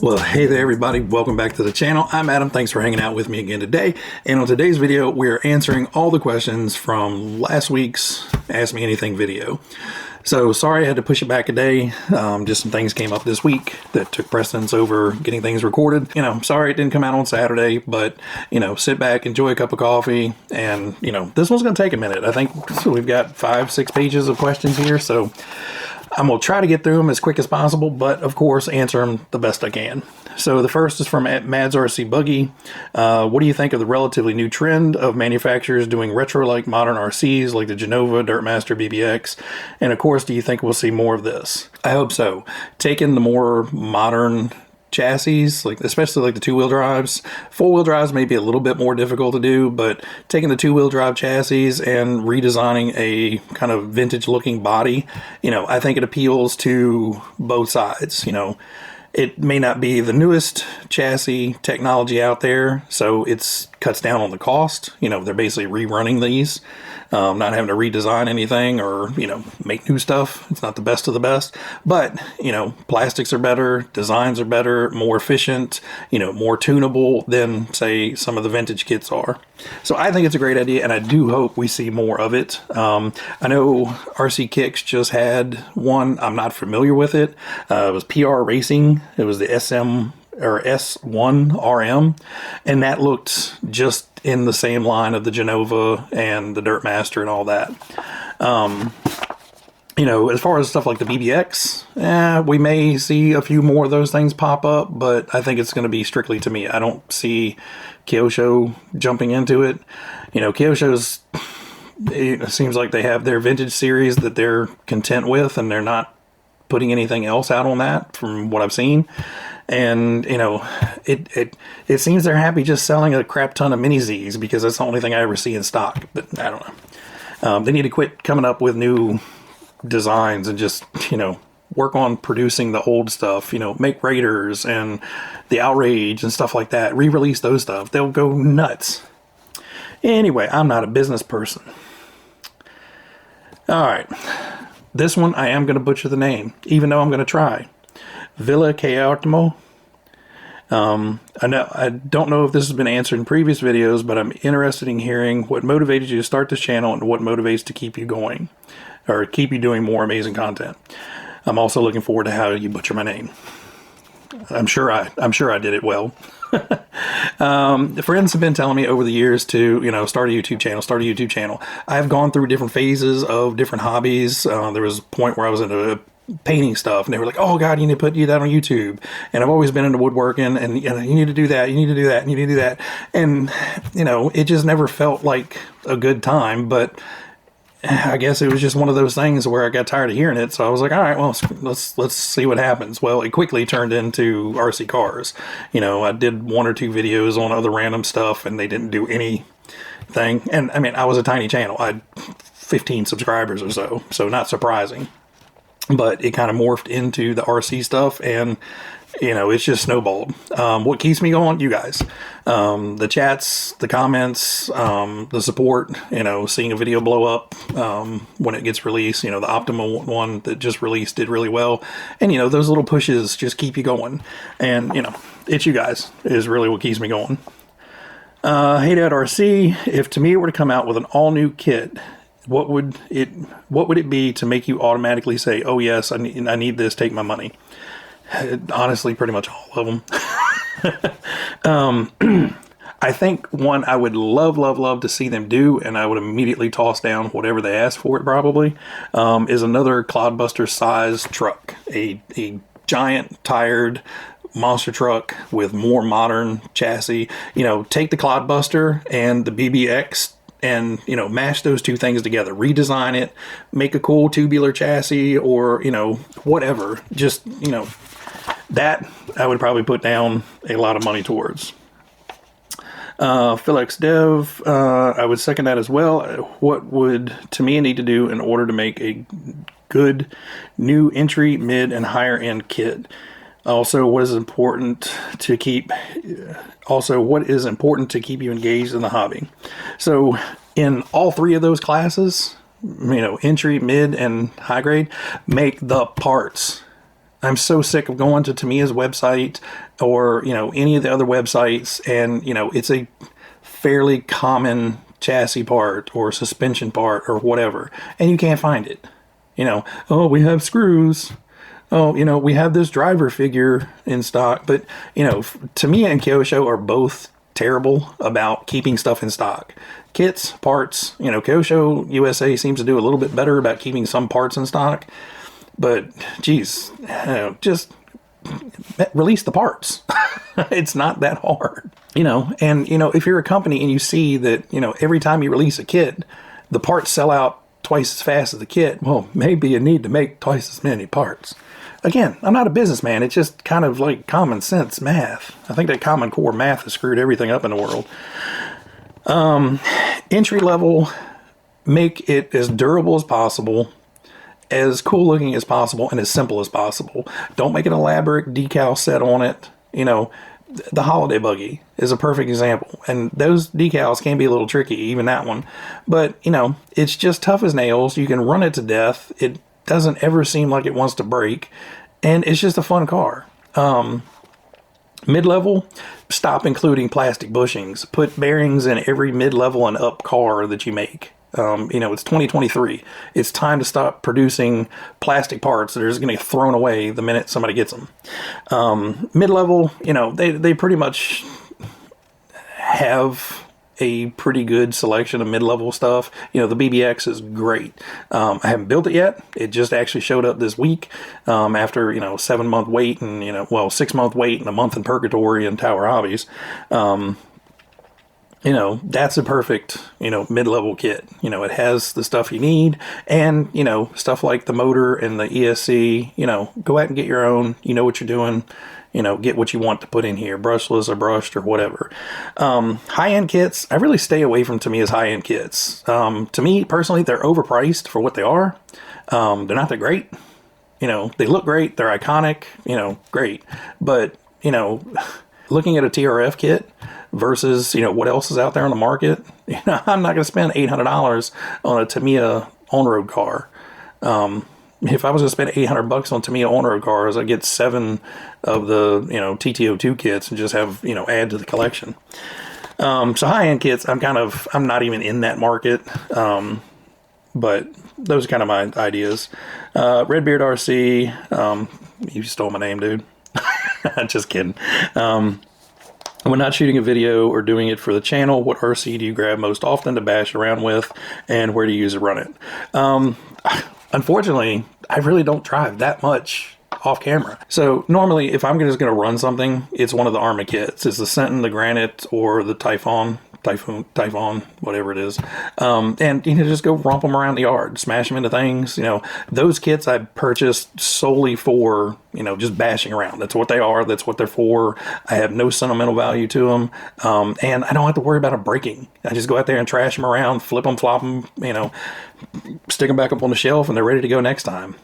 Well, hey there everybody, welcome back to the channel. I'm Adam, thanks for hanging out with me again today. And on today's video, we're answering all the questions from last week's Ask Me Anything video. So sorry I had to push it back a day, just some things came up this week that took precedence over getting things recorded. You know, sorry it didn't come out on Saturday, but you know, sit back, enjoy a cup of coffee, and you know, this one's gonna take a minute. I think we've got 5-6 pages of questions here, so I'm going to try to get through them as quick as possible, but of course answer them the best I can. So the first is from Mads RC Buggy. What do you think of the relatively new trend of manufacturers doing retro-like modern RCs like the Genova, Dirtmaster, BBX? And of course, do you think we'll see more of this? I hope so. Taking the more modern chassis, like especially like the two-wheel drives. Four-wheel drives may be a little bit more difficult to do, but taking the two-wheel drive chassis and redesigning a kind of vintage looking body, you know, I think it appeals to both sides. You know, it may not be the newest chassis technology out there, so it's cuts down on the cost. You know, they're basically rerunning these, not having to redesign anything or, you know, make new stuff. It's not the best of the best, but, you know, plastics are better, designs are better, more efficient, you know, more tunable than, say, some of the vintage kits are. So I think it's a great idea, and I do hope we see more of it. I know RC Kicks just had one. I'm not familiar with it. It was PR Racing. It was the S1 RM, and that looked just in the same line of the Genova and the Dirtmaster and all that. You know, as far as stuff like the BBX, we may see a few more of those things pop up, but I think it's going to be strictly to me. I don't see Kyosho jumping into it. You know, Kyosho's, it seems like they have their vintage series that they're content with, and they're not putting anything else out on that from what I've seen. And, you know, it seems they're happy just selling a crap ton of mini Zs because that's the only thing I ever see in stock. But I don't know. They need to quit coming up with new designs and just, you know, work on producing the old stuff. You know, make Raiders and the Outrage and stuff like that. Re-release those stuff. They'll go nuts. Anyway, I'm not a business person. All right. This one, I am going to butcher the name, even though I'm going to try. Villa Caortimo. I don't know if this has been answered in previous videos, but I'm interested in hearing what motivated you to start this channel and what motivates to keep you going, or keep you doing more amazing content. I'm also looking forward to how you butcher my name. I'm sure I did it well. Friends have been telling me over the years to, you know, start a YouTube channel. I've gone through different phases of different hobbies. There was a point where I was into painting stuff, and they were like, oh God, you need to put that on YouTube. And I've always been into woodworking, and you know, you need to do that, you need to do that, and you need to do that. And, you know, it just never felt like a good time, but I guess it was just one of those things where I got tired of hearing it. So I was like, all right, well, let's see what happens. Well, it quickly turned into RC cars. You know, I did 1 or 2 videos on other random stuff, and they didn't do anything. And I mean, I was a tiny channel. I had 15 subscribers or so, so not surprising. But it kind of morphed into the RC stuff, and you know, it's just snowballed. What keeps me going? You guys. The chats, the comments, the support, you know, seeing a video blow up when it gets released. You know, the Optima one that just released did really well. And, you know, those little pushes just keep you going. And, you know, it's you guys is really what keeps me going. Hey Dad RC, if to me it were to come out with an all-new kit, what would it be to make you automatically say, oh yes, I need this, take my money? Honestly, pretty much all of them. I think one I would love to see them do, and I would immediately toss down whatever they ask for it probably, is another Cloudbuster size truck. A giant tired monster truck with more modern chassis. You know, take the Cloudbuster and the BBX and, you know, mash those two things together, redesign it, make a cool tubular chassis, or, you know, whatever. Just, you know, that I would probably put down a lot of money towards. Felix Dev, I would second that as well. What would Tamiya need to do in order to make a good new entry, mid, and higher end kit? Also, what is important to keep you engaged in the hobby? So in all 3 of those classes, you know, entry, mid, and high grade, make the parts. I'm so sick of going to Tamiya's website or, any of the other websites, and, it's a fairly common chassis part or suspension part or whatever, and you can't find it. Oh, we have screws. Oh, we have this driver figure in stock. But, Tamiya and Kyosho are both terrible about keeping stuff in stock. Kits, parts, Kyosho USA seems to do a little bit better about keeping some parts in stock. But, geez, just release the parts. It's not that hard, and, if you're a company and you see that, every time you release a kit, the parts sell out twice as fast as the kit, well, maybe you need to make twice as many parts. Again, I'm not a businessman. It's just kind of like common sense math. I think that Common Core math has screwed everything up in the world. Entry level, make it as durable as possible, as cool looking as possible, and as simple as possible. Don't make an elaborate decal set on it. The holiday buggy is a perfect example, and those decals can be a little tricky, even that one. But, it's just tough as nails. You can run it to death. It doesn't ever seem like it wants to break, and it's just a fun car. Mid-level, stop including plastic bushings. Put bearings in every mid-level and up car that you make. It's 2023. It's time to stop producing plastic parts that are just going to get thrown away the minute somebody gets them. Mid-level, they pretty much have a pretty good selection of mid-level stuff. The BBX is great. I haven't built it yet. It just actually showed up this week after, 7-month wait and, 6-month wait and a month in purgatory in Tower Hobbies. That's a perfect, mid-level kit. It has the stuff you need, and, stuff like the motor and the ESC, go out and get your own, what you're doing, get what you want to put in here, brushless or brushed or whatever. High-end kits, I really stay away from Tamiya's high-end kits. To me, personally, they're overpriced for what they are. They're not that great. They look great, they're iconic, great. But, looking at a TRF kit versus, what else is out there on the market, I'm not going to spend $800 on a Tamiya on-road car. If I was going to spend $800 on Tamiya on-road cars, I'd get 7 of the, TTO2 kits and just have, add to the collection. So high-end kits, I'm not even in that market. But those are kind of my ideas. Redbeard RC, you stole my name, dude. Just kidding. When not shooting a video or doing it for the channel, what RC do you grab most often to bash around with, and where do you use to run it? Unfortunately, I really don't drive that much off camera. So normally, if I'm just going to run something, it's one of the Arma kits. It's the Senton, the Granite, or the Typhon, whatever it is. And just go romp them around the yard, smash them into things. Those kits I purchased solely for, just bashing around. That's what they are. That's what they're for. I have no sentimental value to them. And I don't have to worry about them breaking. I just go out there and trash them around, flip them, flop them, stick them back up on the shelf, and they're ready to go next time.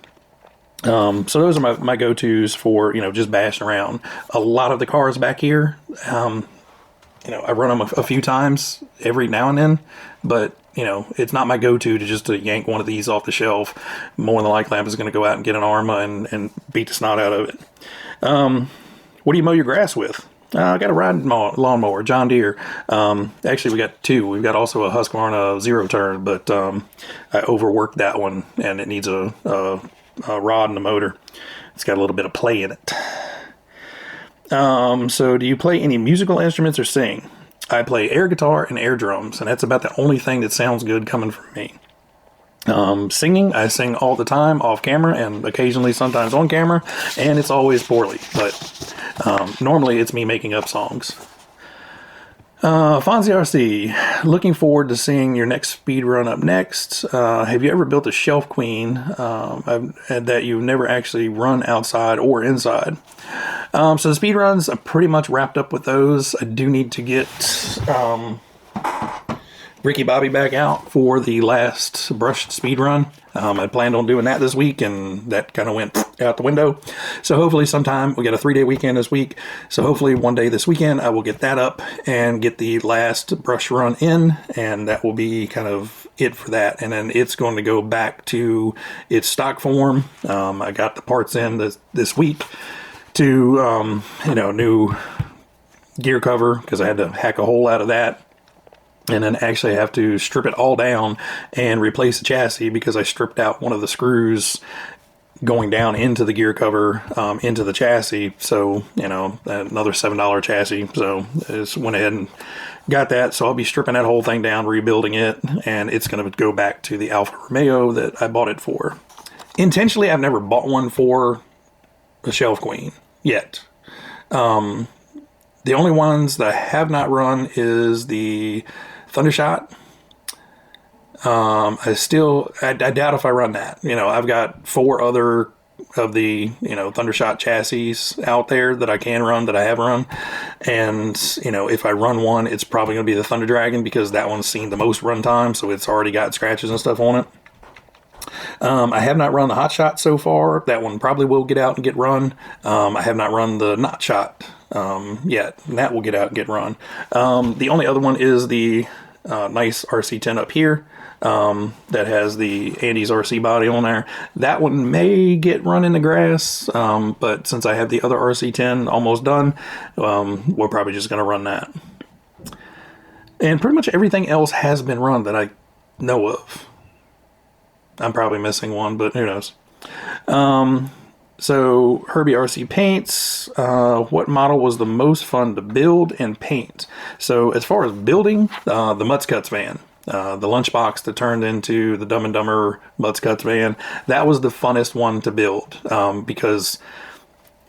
So those are my go-tos for, just bashing around. A lot of the cars back here, I run them a few times every now and then, but, it's not my go-to to yank one of these off the shelf. More than likely, I'm just going to go out and get an Arma and beat the snot out of it. What do you mow your grass with? I got a riding lawnmower, John Deere. Actually, we got 2. We've got also a Husqvarna zero turn, but I overworked that one, and it needs a rod and a motor. It's got a little bit of play in it. So do you play any musical instruments or sing? I play air guitar and air drums, and that's about the only thing that sounds good coming from me. Singing, I sing all the time off camera and occasionally sometimes on camera, and it's always poorly, but normally it's me making up songs. Fonzie RC, looking forward to seeing your next speed run up next. Have you ever built a shelf queen that you've never actually run outside or inside? So the speed runs, I'm pretty much wrapped up with those. I do need to get Ricky Bobby back out for the last brushed speed run. I planned on doing that this week, and that kind of went out the window. So hopefully sometime, we got a 3-day weekend this week. So hopefully one day this weekend, I will get that up and get the last brush run in, and that will be kind of it for that. And then it's going to go back to its stock form. I got the parts in this week to, you know, new gear cover, because I had to hack a hole out of that. And then actually have to strip it all down and replace the chassis, because I stripped out one of the screws going down into the gear cover, into the chassis. So, you know, another $7 chassis. So I just went ahead and got that. So I'll be stripping that whole thing down, rebuilding it, and it's going to go back to the Alfa Romeo that I bought it for. Intentionally, I've never bought one for a Shelf Queen yet. The only ones that I have not run is the Thundershot. I doubt if I run that. You know, I've got 4 other of the, you know, Thundershot chassis out there that I can run, that I have run. And, you know, if I run one, it's probably going to be the Thunder Dragon, because that one's seen the most run time, so it's already got scratches and stuff on it. I have not run the Hot Shot so far. That one probably will get out and get run. I have not run the Not Shot yet. That will get out and get run. The only other one is the nice RC10 up here, that has the Andy's RC body on there. That one may get run in the grass, but since I have the other RC10 almost done, we're probably just going to run that. And pretty much everything else has been run that I know of. I'm probably missing one, but who knows. So Herbie RC paints, what model was the most fun to build and paint? So as far as building, the Mutts Cuts van, the lunchbox that turned into the Dumb and Dumber Mutts Cuts van, that was the funnest one to build, because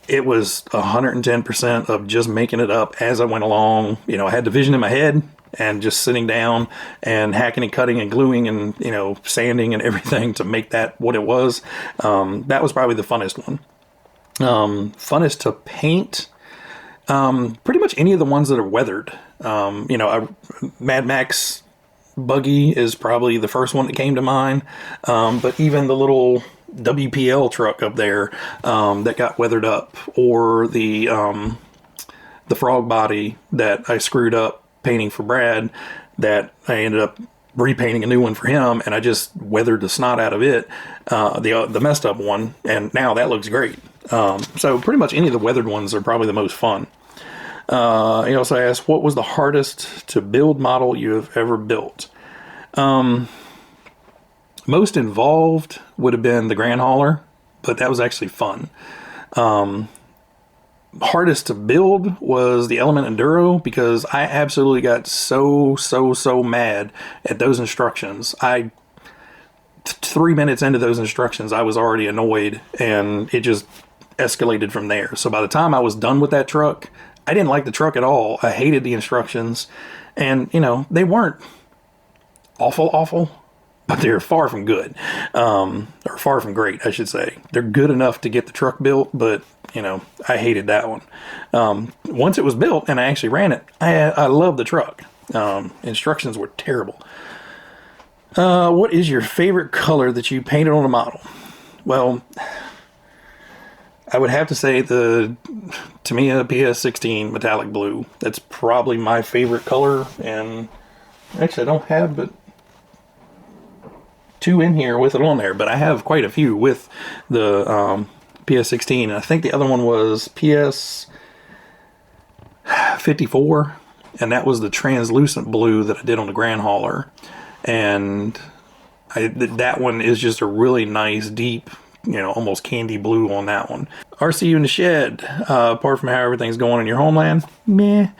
it was 110% of just making it up as I went along. You know, I had the vision in my head, and just sitting down and hacking and cutting and gluing and, you know, sanding and everything to make that what it was. That was probably the funnest one. Funnest to paint, pretty much any of the ones that are weathered. You know, Mad Max buggy is probably the first one that came to mind. But even the little WPL truck up there, that got weathered up, or the frog body that I screwed up painting for Brad, that I ended up repainting a new one for him, and I just weathered the snot out of it, the messed up one, and now that looks great. So pretty much any of the weathered ones are probably the most fun. He also asked, what was the hardest to build model you have ever built? Most involved would have been the Grand Hauler, but that was actually fun. Hardest to build was the Element Enduro, because I absolutely got so mad at those instructions. 3 minutes into those instructions, I was already annoyed, and it just escalated from there. So by the time I was done with that truck, I didn't like the truck at all. I hated the instructions, and, you know, they weren't awful, but they're far from good, or far from great, I should say. They're good enough to get the truck built, but, you know, I hated that one. Once it was built and I actually ran it, I loved the truck. Instructions were terrible. What is your favorite color that you painted on a model? Well, I would have to say the Tamiya PS16 metallic blue. That's probably my favorite color, and actually I don't have but 2 in here with it on there, but I have quite a few with the PS16. I think the other one was PS54, and that was the translucent blue that I did on the Grand Hauler. And that one is just a really nice, deep, you know, almost candy blue on that one. RCU in the shed. Apart from how everything's going in your homeland, meh.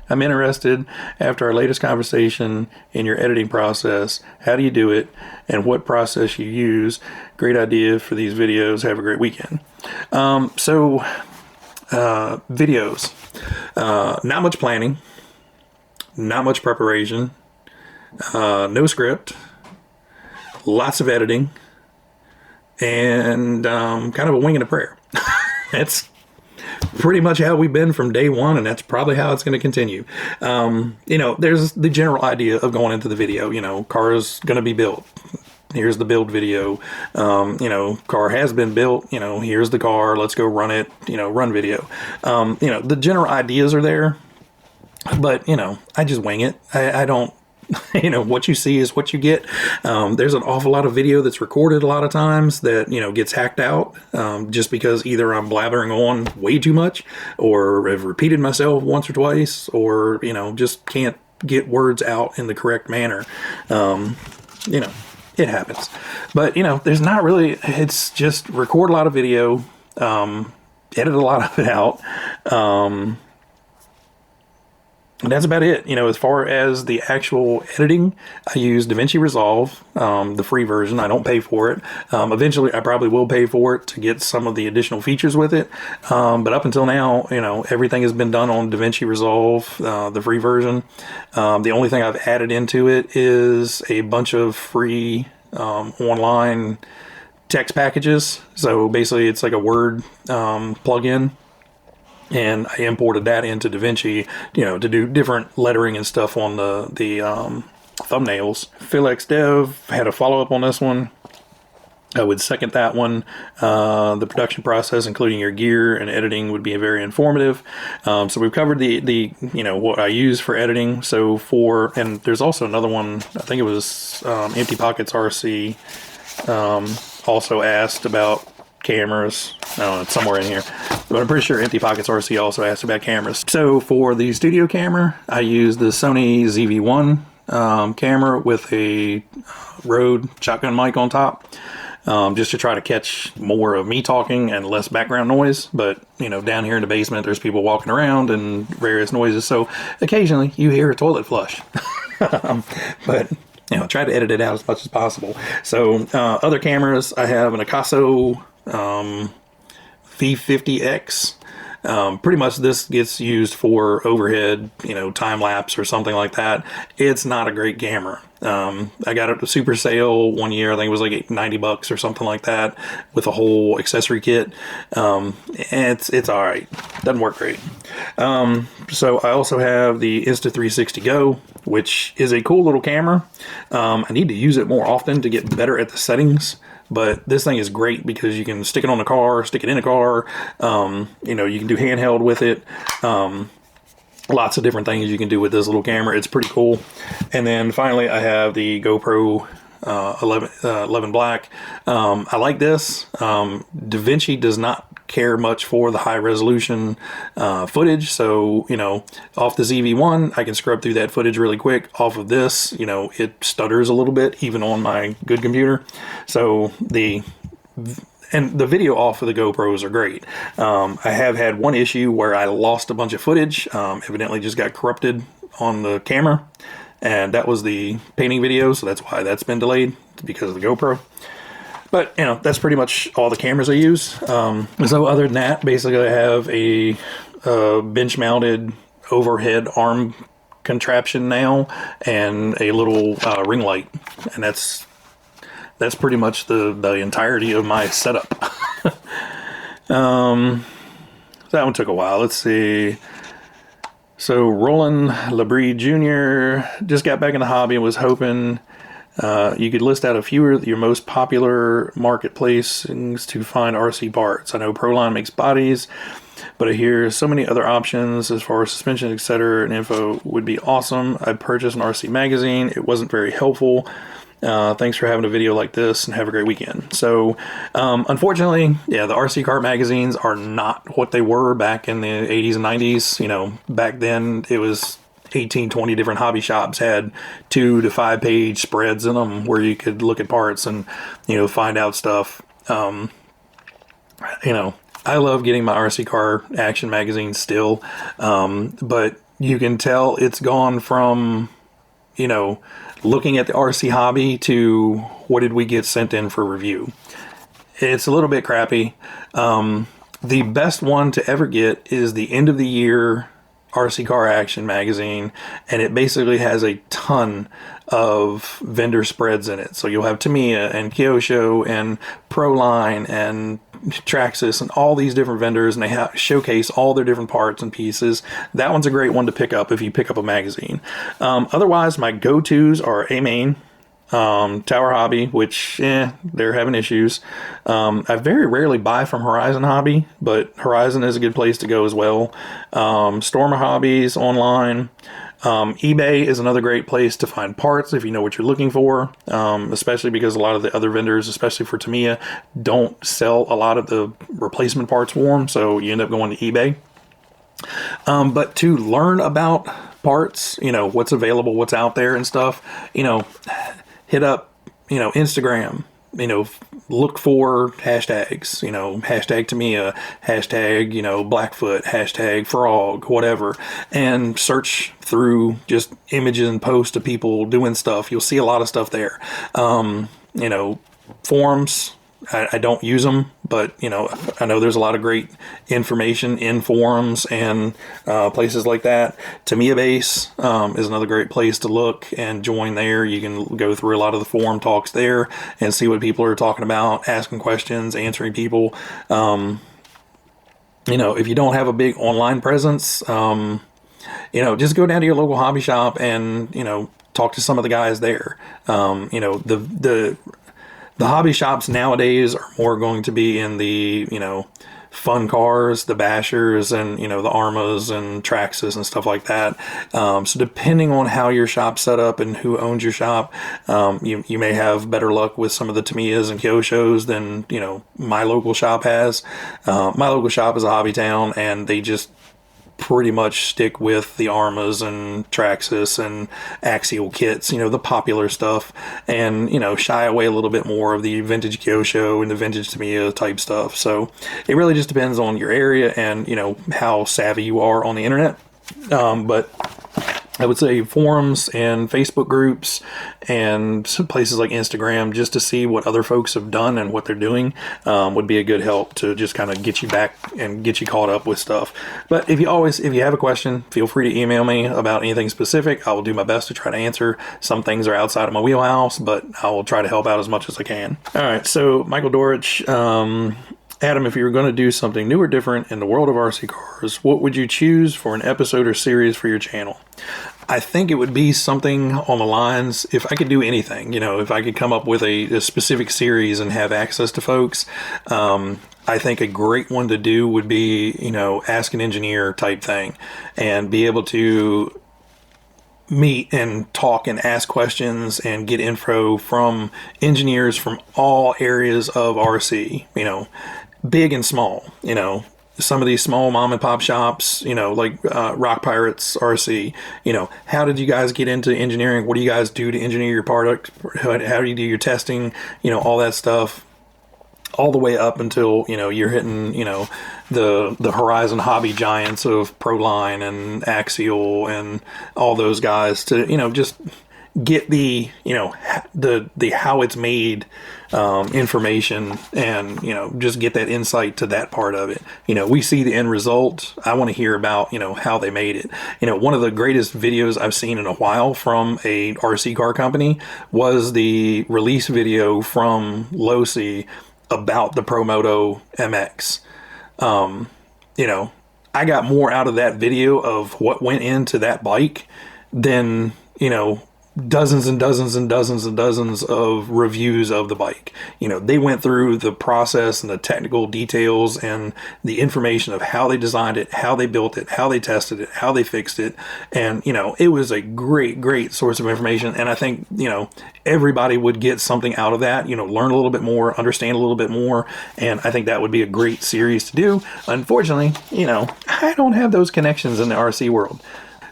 I'm interested, after our latest conversation, in your editing process. How do you do it, and what process you use? Great idea for these videos. Have a great weekend. Videos. Not much planning. Not much preparation. No script. Lots of editing. And kind of a wing and a prayer. That's pretty much how we've been from day one, and that's probably how it's going to continue. You know, there's the general idea of going into the video. You know, car is going to be built. Here's the build video. You know, car has been built. You know, here's the car. Let's go run it. You know, run video. You know, the general ideas are there, but, you know, I just wing it. I don't you know, what you see is what you get. There's an awful lot of video that's recorded a lot of times that, you know, gets hacked out just because either I'm blathering on way too much, or have repeated myself once or twice, or, you know, just can't get words out in the correct manner. You know, it happens. But, you know, there's not really, it's just record a lot of video, edit a lot of it out. And that's about it. You know, as far as the actual editing, I use DaVinci Resolve, the free version. I don't pay for it. Eventually, I probably will pay for it to get some of the additional features with it. But up until now, you know, everything has been done on DaVinci Resolve, the free version. The only thing I've added into it is a bunch of free online text packages. So basically, it's like a Word plugin. And I imported that into DaVinci, you know, to do different lettering and stuff on the thumbnails. Philex Dev had a follow-up on this one. I would second that one. The production process, including your gear and editing, would be very informative. So we've covered the you know, what I use for editing. So and there's also another one, I think it was Empty Pockets RC, also asked about cameras. I don't know, it's somewhere in here, but I'm pretty sure Empty Pockets RC also asked about cameras. So for the studio camera, I use the Sony ZV-1 camera with a Rode shotgun mic on top, just to try to catch more of me talking and less background noise. But, you know, down here in the basement, there's people walking around and various noises, so occasionally you hear a toilet flush. But, you know, try to edit it out as much as possible. So other cameras, I have an Akaso V50X. Pretty much this gets used for overhead, you know, time lapse or something like that. It's not a great camera. I got it at a super sale one year. I think it was like 90 bucks or something like that with a whole accessory kit. It's all right. Doesn't work great. So I also have the Insta360 Go, which is a cool little camera. I need to use it more often to get better at the settings. But this thing is great because you can stick it on the car, stick it in a car. You know, you can do handheld with it. Lots of different things you can do with this little camera. It's pretty cool. And then finally, I have the GoPro 11 Black. I like this. DaVinci does not care much for the high resolution footage, so, you know, off the ZV-1 I can scrub through that footage really quick. Off of this, you know, it stutters a little bit even on my good computer. So the video off of the GoPros are great. I have had one issue where I lost a bunch of footage, evidently just got corrupted on the camera, and that was the painting video, so that's why that's been delayed, because of the GoPro. But, you know, that's pretty much all the cameras I use. So other than that, basically I have a bench-mounted overhead arm contraption now and a little ring light. And that's pretty much the entirety of my setup. That one took a while. Let's see. So Roland Labrie Jr. just got back in the hobby and was hoping you could list out a few of your most popular marketplaces to find RC parts. I know Proline makes bodies, but I hear so many other options as far as suspension, etc. and info would be awesome. I purchased an RC magazine. It wasn't very helpful. Thanks for having a video like this, and have a great weekend. So, unfortunately, yeah, the RC kart magazines are not what they were back in the 80s and 90s. You know, back then it was 18, 20 different hobby shops had 2 to 5 page spreads in them where you could look at parts and, you know, find out stuff. You know, I love getting my RC car action magazine still, but you can tell it's gone from, you know, looking at the RC hobby to what did we get sent in for review. It's a little bit crappy. The best one to ever get is the end of the year RC Car Action magazine, and it basically has a ton of vendor spreads in it. So you'll have Tamiya and Kyosho and Proline and Traxxas and all these different vendors, and they showcase all their different parts and pieces. That one's a great one to pick up if you pick up a magazine. Otherwise, my go-tos are A-Main, Tower Hobby, which they're having issues. I very rarely buy from Horizon Hobby, but Horizon is a good place to go as well. Stormer Hobbies online, eBay is another great place to find parts if you know what you're looking for, especially because a lot of the other vendors, especially for Tamiya, don't sell a lot of the replacement parts for them, so you end up going to eBay. But to learn about parts, what's available, what's out there and stuff, hit up, Instagram, look for hashtags, hashtag Tamiya, hashtag, Blackfoot, hashtag Frog, whatever, and search through just images and posts of people doing stuff. You'll see a lot of stuff there. Forums. I don't use them, but I know there's a lot of great information in forums and places like that. Tamiya Base is another great place to look and join there. You can go through a lot of the forum talks there and see what people are talking about, asking questions, answering people. If you don't have a big online presence, just go down to your local hobby shop and talk to some of the guys there. The hobby shops nowadays are more going to be in the, fun cars, the Bashers and, the Armas and Traxxas and stuff like that. So depending on how your shop's set up and who owns your shop, you may have better luck with some of the Tamiyas and Kyoshos than, my local shop has. My local shop is a hobby town, and they just pretty much stick with the Armas and Traxxas and Axial kits, the popular stuff, and, shy away a little bit more of the vintage Kyosho and the vintage Tamiya type stuff. So it really just depends on your area and, how savvy you are on the internet. But I would say forums and Facebook groups and some places like Instagram, just to see what other folks have done and what they're doing, would be a good help to just kind of get you back and get you caught up with stuff. But if you have a question, feel free to email me about anything specific. I will do my best to try to answer. Some things are outside of my wheelhouse, but I will try to help out as much as I can. All right, so Michael Dorich, Addam, if you were going to do something new or different in the world of RC cars, what would you choose for an episode or series for your channel? I think it would be something on the lines, if I could do anything, if I could come up with a specific series and have access to folks, I think a great one to do would be, ask an engineer type thing, and be able to meet and talk and ask questions and get info from engineers from all areas of RC, big and small, some of these small mom and pop shops, like Rock Pirates RC, how did you guys get into engineering? What do you guys do to engineer your product? How do you do your testing? All that stuff, all the way up until, you're hitting, the Horizon Hobby giants of Proline and Axial and all those guys to, just get the, the how it's made information, and just get that insight to that part of it. We see the end result. I want to hear about how they made it. One of the greatest videos I've seen in a while from a RC car company was the release video from Losi about the Promoto MX. I got more out of that video of what went into that bike than dozens and dozens and dozens and dozens of reviews of the bike. They went through the process and the technical details and the information of how they designed it, how they built it, how they tested it, how they fixed it. And, it was a great source of information. And I think, everybody would get something out of that, learn a little bit more, understand a little bit more. And I think that would be a great series to do. Unfortunately, I don't have those connections in the RC world.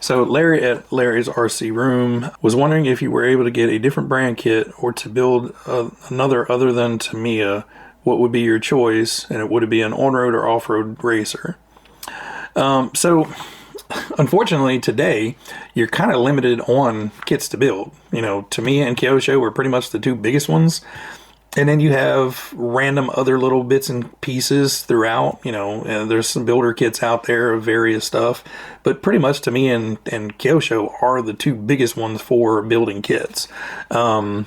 So Larry at Larry's RC Room was wondering if you were able to get a different brand kit or to build another other than Tamiya, what would be your choice? And would it be an on-road or off-road racer? So unfortunately today, you're kind of limited on kits to build. Tamiya and Kyosho were pretty much the two biggest ones. And then you have random other little bits and pieces throughout, and there's some builder kits out there of various stuff, but pretty much Tamiya and Kyosho are the two biggest ones for building kits. So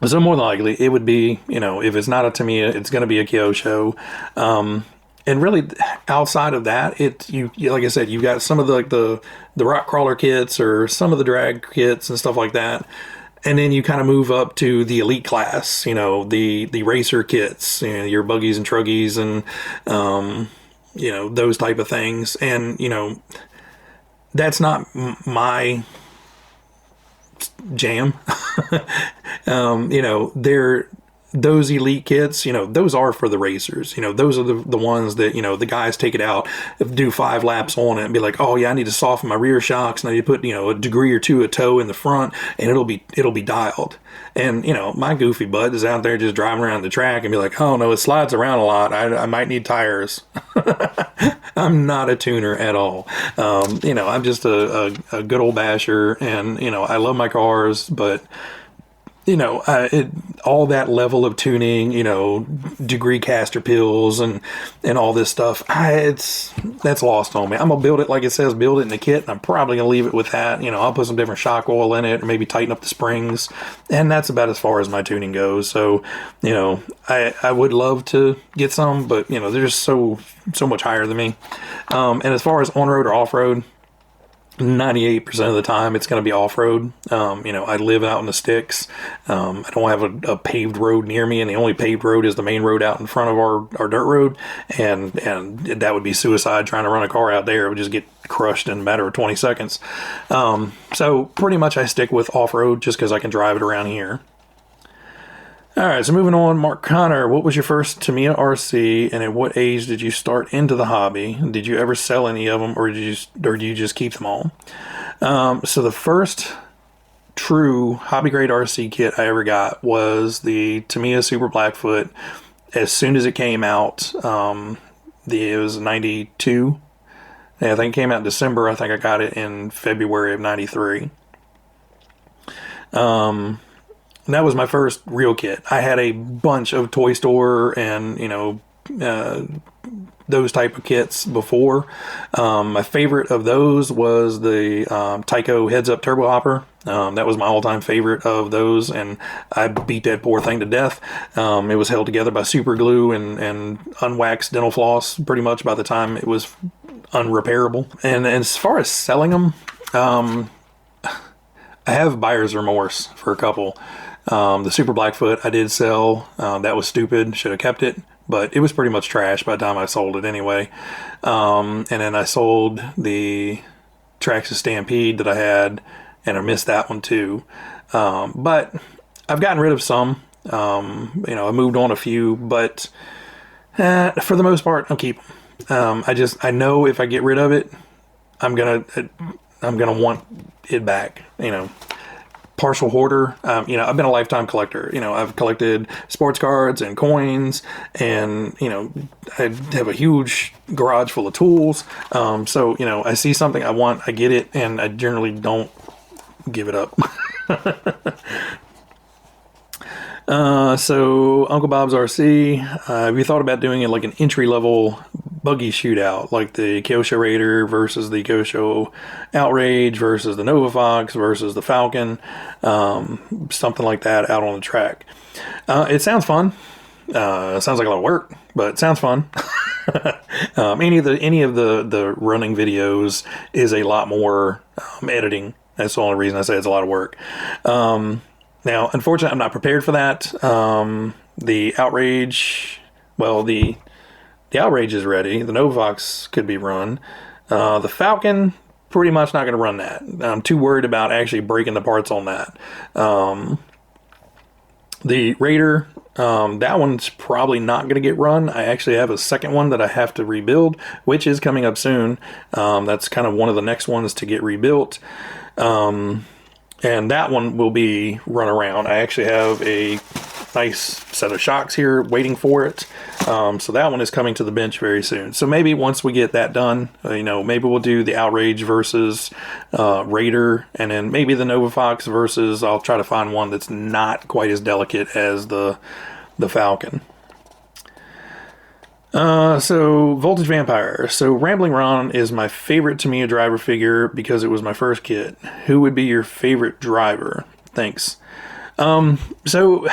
more than likely it would be, if it's not a Tamiya, it's going to be a Kyosho. And really outside of that, like I said, you've got some of the rock crawler kits or some of the drag kits and stuff like that. And then you kind of move up to the elite class, the racer kits, your buggies and truggies and, those type of things. And, that's not my jam. You know, those elite kits, you know, those are for the racers. You know, those are the ones that, you know, the guys take it out, do 5 laps on it and be like, oh yeah, I need to soften my rear shocks and I need to put, you know, a degree or 2 of toe in the front and it'll be dialed. And, you know, my goofy butt is out there just driving around the track and be like, oh no, it slides around a lot. I might need tires. I'm not a tuner at all. You know, I'm just a good old basher, and, you know, I love my cars, but, you know, all that level of tuning, you know, degree caster pills and all this stuff, that's lost on me. I'm gonna build it like it says, build it in the kit, and I'm probably gonna leave it with that. You know, I'll put some different shock oil in it, or maybe tighten up the springs, and that's about as far as my tuning goes. So, you know, I would love to get some, but, you know, they're just so much higher than me. And as far as on-road or off-road, 98% of the time it's going to be off-road. You know, I live out in the sticks. I don't have a paved road near me, and the only paved road is the main road out in front of our dirt road, and that would be suicide trying to run a car out there. It would just get crushed in a matter of 20 seconds. So pretty much I stick with off-road just because I can drive it around here. All right, so moving on, Mark Connor, what was your first Tamiya RC, and at what age did you start into the hobby? Did you ever sell any of them, or do you just keep them all? So the first true hobby grade RC kit I ever got was the Tamiya Super Blackfoot. As soon as it came out, it was 92. Yeah, I think it came out in December. I think I got it in February of 93. That was my first real kit. I had a bunch of toy store and, you know, those type of kits before. My favorite of those was the Tyco heads-up turbo hopper. That was my all-time favorite of those, and I beat that poor thing to death. It was held together by super glue and unwaxed dental floss pretty much by the time it was unrepairable. And as far as selling them, I have buyer's remorse for a couple. The Super Blackfoot I did sell. That was stupid. Should have kept it, but it was pretty much trash by the time I sold it anyway. And then I sold the Traxxas Stampede that I had, and I missed that one too. But I've gotten rid of some. You know, I moved on a few, but for the most part, I'll keep them. I know if I get rid of it, I'm gonna want it back. You know. Partial hoarder. You know, I've been a lifetime collector. You know, I've collected sports cards and coins, and, you know, I have a huge garage full of tools. So, you know, I see something I want, I get it, and I generally don't give it up. So Uncle Bob's RC, have you thought about doing it like an entry-level buggy shootout, like the Kyosho Raider versus the Kyosho Outrage versus the Nova Fox versus the Falcon, something like that out on the track? It sounds fun. It sounds like a lot of work, but it sounds fun. Any of the running videos is a lot more editing. That's the only reason I say it's a lot of work. Now, unfortunately, I'm not prepared for that. The Outrage, well, the Outrage is ready. The Nova Fox could be run. The Falcon, pretty much not going to run that. I'm too worried about actually breaking the parts on that. The Raider, that one's probably not going to get run. I actually have a second one that I have to rebuild, which is coming up soon. That's kind of one of the next ones to get rebuilt. And that one will be run around. I actually have a nice set of shocks here waiting for it. So that one is coming to the bench very soon. So maybe once we get that done, you know, maybe we'll do the Outrage versus Raider, and then maybe the Nova Fox versus, I'll try to find one that's not quite as delicate as the Falcon. So Voltage Vampire. So Rambling Ron is my favorite Tamiya driver figure because it was my first kit. Who would be your favorite driver? Thanks. So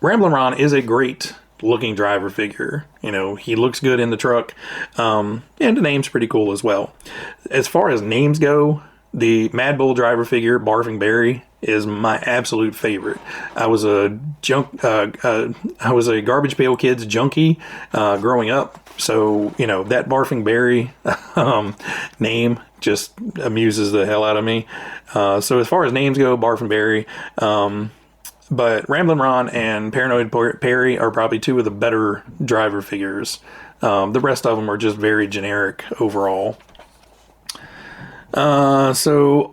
Rambling Ron is a great looking driver figure. You know, he looks good in the truck. And the name's pretty cool as well. As far as names go, the Mad Bull driver figure, Barfing Barry, is my absolute favorite. I was a Garbage Pail Kids junkie growing up, so, you know, that Barfing Barry name just amuses the hell out of me. So as far as names go, Barf and Barry. But Ramblin' Ron and Paranoid Perry are probably two of the better driver figures. The rest of them are just very generic overall. So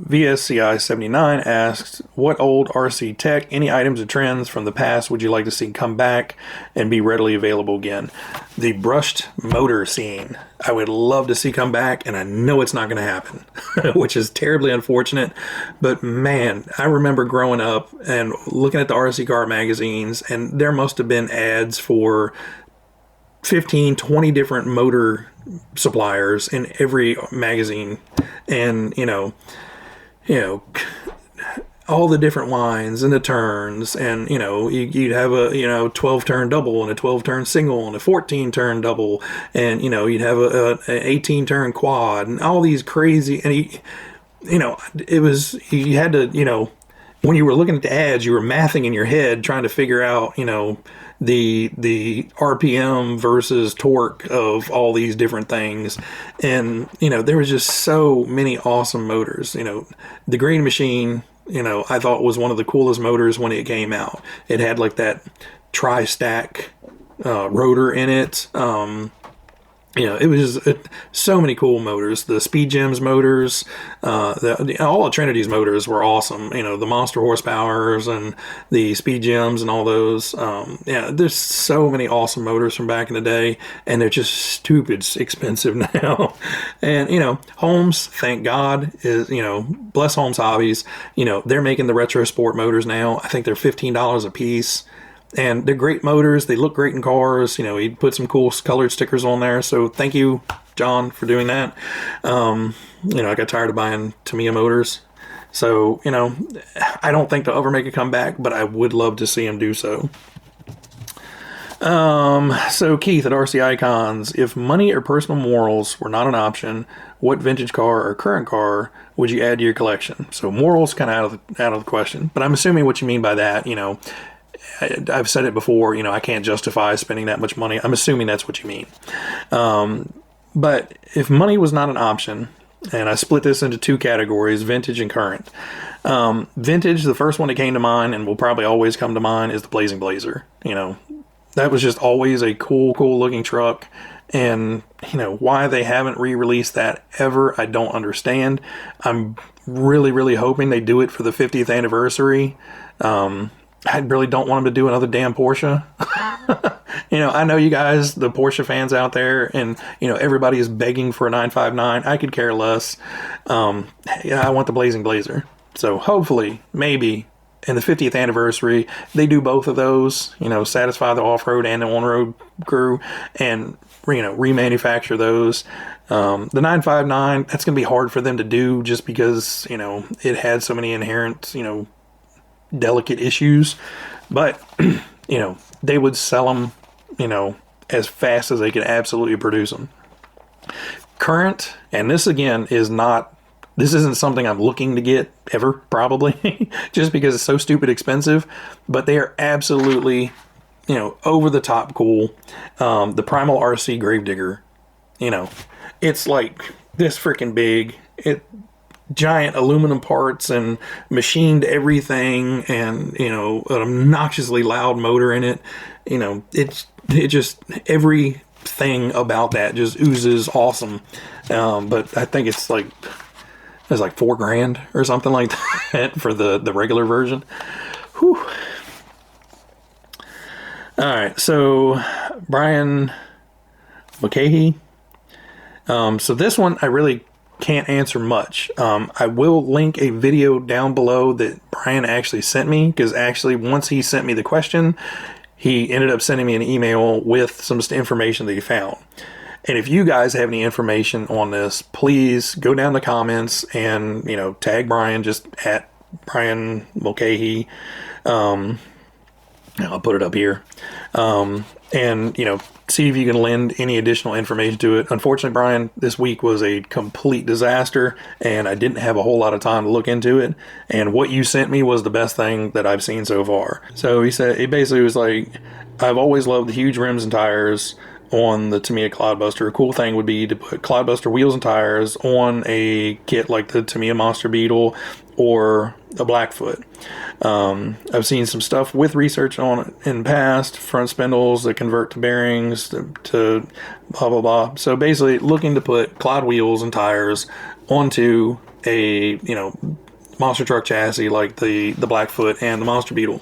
VSCI 79 asks, what old RC tech, any items or trends from the past would you like to see come back and be readily available again? The brushed motor scene, I would love to see come back, and I know it's not going to happen, which is terribly unfortunate. But man, I remember growing up and looking at the RC car magazines, and there must have been ads for 15, 20 different motor suppliers in every magazine, and you know all the different lines and the turns, and you'd have a 12 turn double and a 12 turn single and a 14 turn double, and you'd have an 18 turn quad and all these crazy, and it was, you had to, when you were looking at the ads, you were mathing in your head trying to figure out the RPM versus torque of all these different things. And there was just so many awesome motors. The Green Machine, I thought was one of the coolest motors when it came out. It had like that tri-stack rotor in it. It was just so many cool motors. The Speed Gems motors, all of Trinity's motors were awesome. The Monster Horsepowers and the Speed Gems and all those. There's so many awesome motors from back in the day, and they're just stupid expensive now. And, Holmes, thank God, is, bless Holmes Hobbies. They're making the Retro Sport motors now. I think they're $15 a piece. And they're great motors. They look great in cars. He put some cool colored stickers on there. So thank you, John, for doing that. I got tired of buying Tamiya motors. So, I don't think they'll ever make a comeback, but I would love to see them do so. So Keith at RC Icons, if money or personal morals were not an option, what vintage car or current car would you add to your collection? So morals kind of out of the question, but I'm assuming what you mean by that, I've said it before, I can't justify spending that much money. I'm assuming that's what you mean. But if money was not an option, and I split this into two categories, vintage and current. Vintage, the first one that came to mind and will probably always come to mind, is the Blazing Blazer. That was just always a cool looking truck. And, why they haven't re-released that ever, I don't understand. I'm really, really hoping they do it for the 50th anniversary. I really don't want them to do another damn Porsche. I know you guys, the Porsche fans out there, and, everybody is begging for a 959. I could care less. I want the Blazing Blazer. So hopefully, maybe, in the 50th anniversary, they do both of those, satisfy the off-road and the on-road crew, and, remanufacture those. The 959, that's going to be hard for them to do just because, it had so many inherent, delicate issues, but they would sell them as fast as they could absolutely produce them. Current, and this again this isn't something I'm looking to get ever, probably, just because it's so stupid expensive, but they are absolutely over the top cool. The Primal RC Gravedigger, it's like this freaking big, giant aluminum parts and machined everything, and an obnoxiously loud motor in it. It just, everything about that just oozes awesome. But I think it's like $4,000 or something like that for the regular version. Whew. All right, so Brian Mulcahy. So this one I really can't answer much. I will link a video down below that Brian actually sent me, because actually once he sent me the question, he ended up sending me an email with some information that he found. And if you guys have any information on this, please go down the comments and tag Brian, just at Brian Mulcahy. I'll put it up here. And see if you can lend any additional information to it. Unfortunately, Brian, this week was a complete disaster, and I didn't have a whole lot of time to look into it. And what you sent me was the best thing that I've seen so far. So he basically was like, I've always loved the huge rims and tires on the Tamiya Cloudbuster. A cool thing would be to put Cloudbuster wheels and tires on a kit like the Tamiya Monster Beetle or a Blackfoot. I've seen some stuff with research on it in the past, front spindles that convert to bearings to blah blah blah. So basically looking to put Cloud wheels and tires onto a, you know, monster truck chassis like the Blackfoot and the Monster Beetle.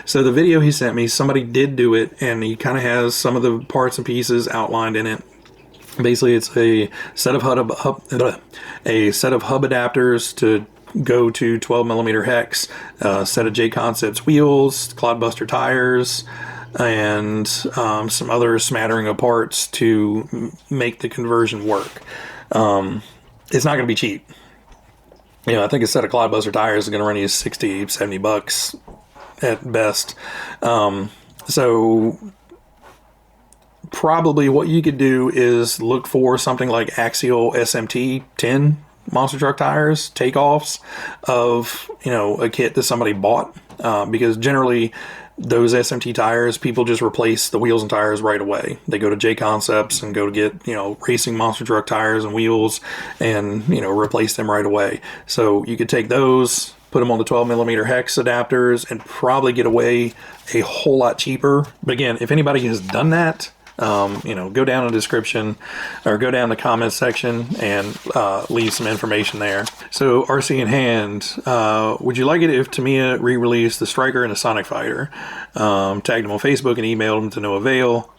So the video he sent me, somebody did do it, and he kind of has some of the parts and pieces outlined in it. Basically, it's a set of hub adapters to go to 12 millimeter hex, set of J Concepts wheels, Cloudbuster tires, and some other smattering of parts to make the conversion work. It's not going to be cheap. You know, I think a set of Cloudbuster tires is going to run you 60, 70 bucks at best. So probably what you could do is look for something like Axial SMT 10 monster truck tires, takeoffs of, you know, a kit that somebody bought, because generally those SMT tires, people just replace the wheels and tires right away. They go to J Concepts and go to get, you know, racing monster truck tires and wheels and, you know, replace them right away. So you could take those, put them on the 12 millimeter hex adapters, and probably get away a whole lot cheaper. But again, if anybody has done that, you know, go down in the description or go down the comments section and leave some information there. So RC in hand, would you like it if Tamiya re-released the Striker and the Sonic Fighter? Tagged them on Facebook and emailed them to no avail.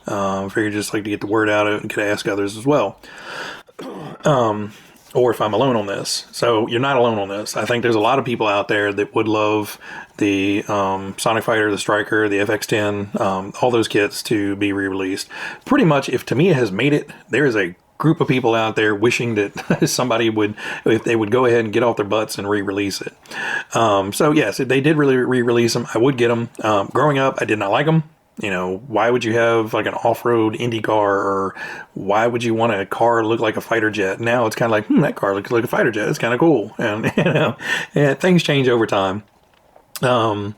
Figured just like to get the word out and could ask others as well. Or if I'm alone on this. So you're not alone on this. I think there's a lot of people out there that would love the Sonic Fighter, the Striker, the FX10, all those kits to be re-released. Pretty much, if Tamiya has made it, there is a group of people out there wishing that somebody would, if they would go ahead and get off their butts and re-release it. So yes, if they did really re-release them, I would get them. Growing up, I did not like them. You know, why would you have like an off-road Indy car, or why would you want a car to look like a fighter jet? Now it's kind of like, that car looks like a fighter jet. It's kind of cool. And, you know, things change over time. I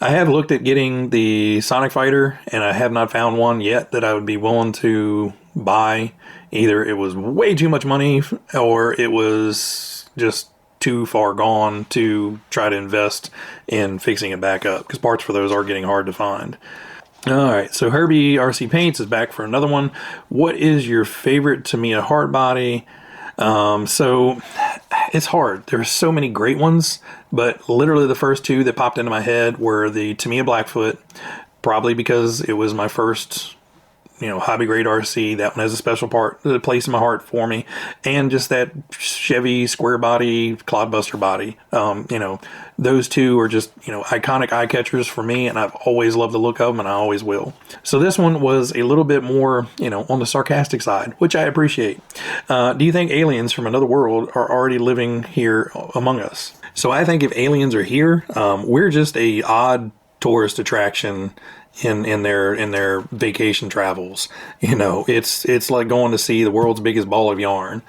have looked at getting the Sonic Fighter, and I have not found one yet that I would be willing to buy. Either it was way too much money, or it was just too far gone to try to invest in fixing it back up, because parts for those are getting hard to find. All right, so Herbie RC Paints is back for another one. What is your favorite Tamiya hard body? So it's hard. There's so many great ones, but literally the first two that popped into my head were the Tamiya Blackfoot, probably because it was my first, you know, hobby grade RC. That one has a special place in my heart for me, and just that Chevy square body Cloudbuster body. You know, those two are just, you know, iconic eye catchers for me, and I've always loved the look of them, and I always will. So this one was a little bit more, you know, on the sarcastic side, which I appreciate. Do you think aliens from another world are already living here among us? So I think if aliens are here, we're just a odd tourist attraction in their vacation travels. You know, it's like going to see the world's biggest ball of yarn.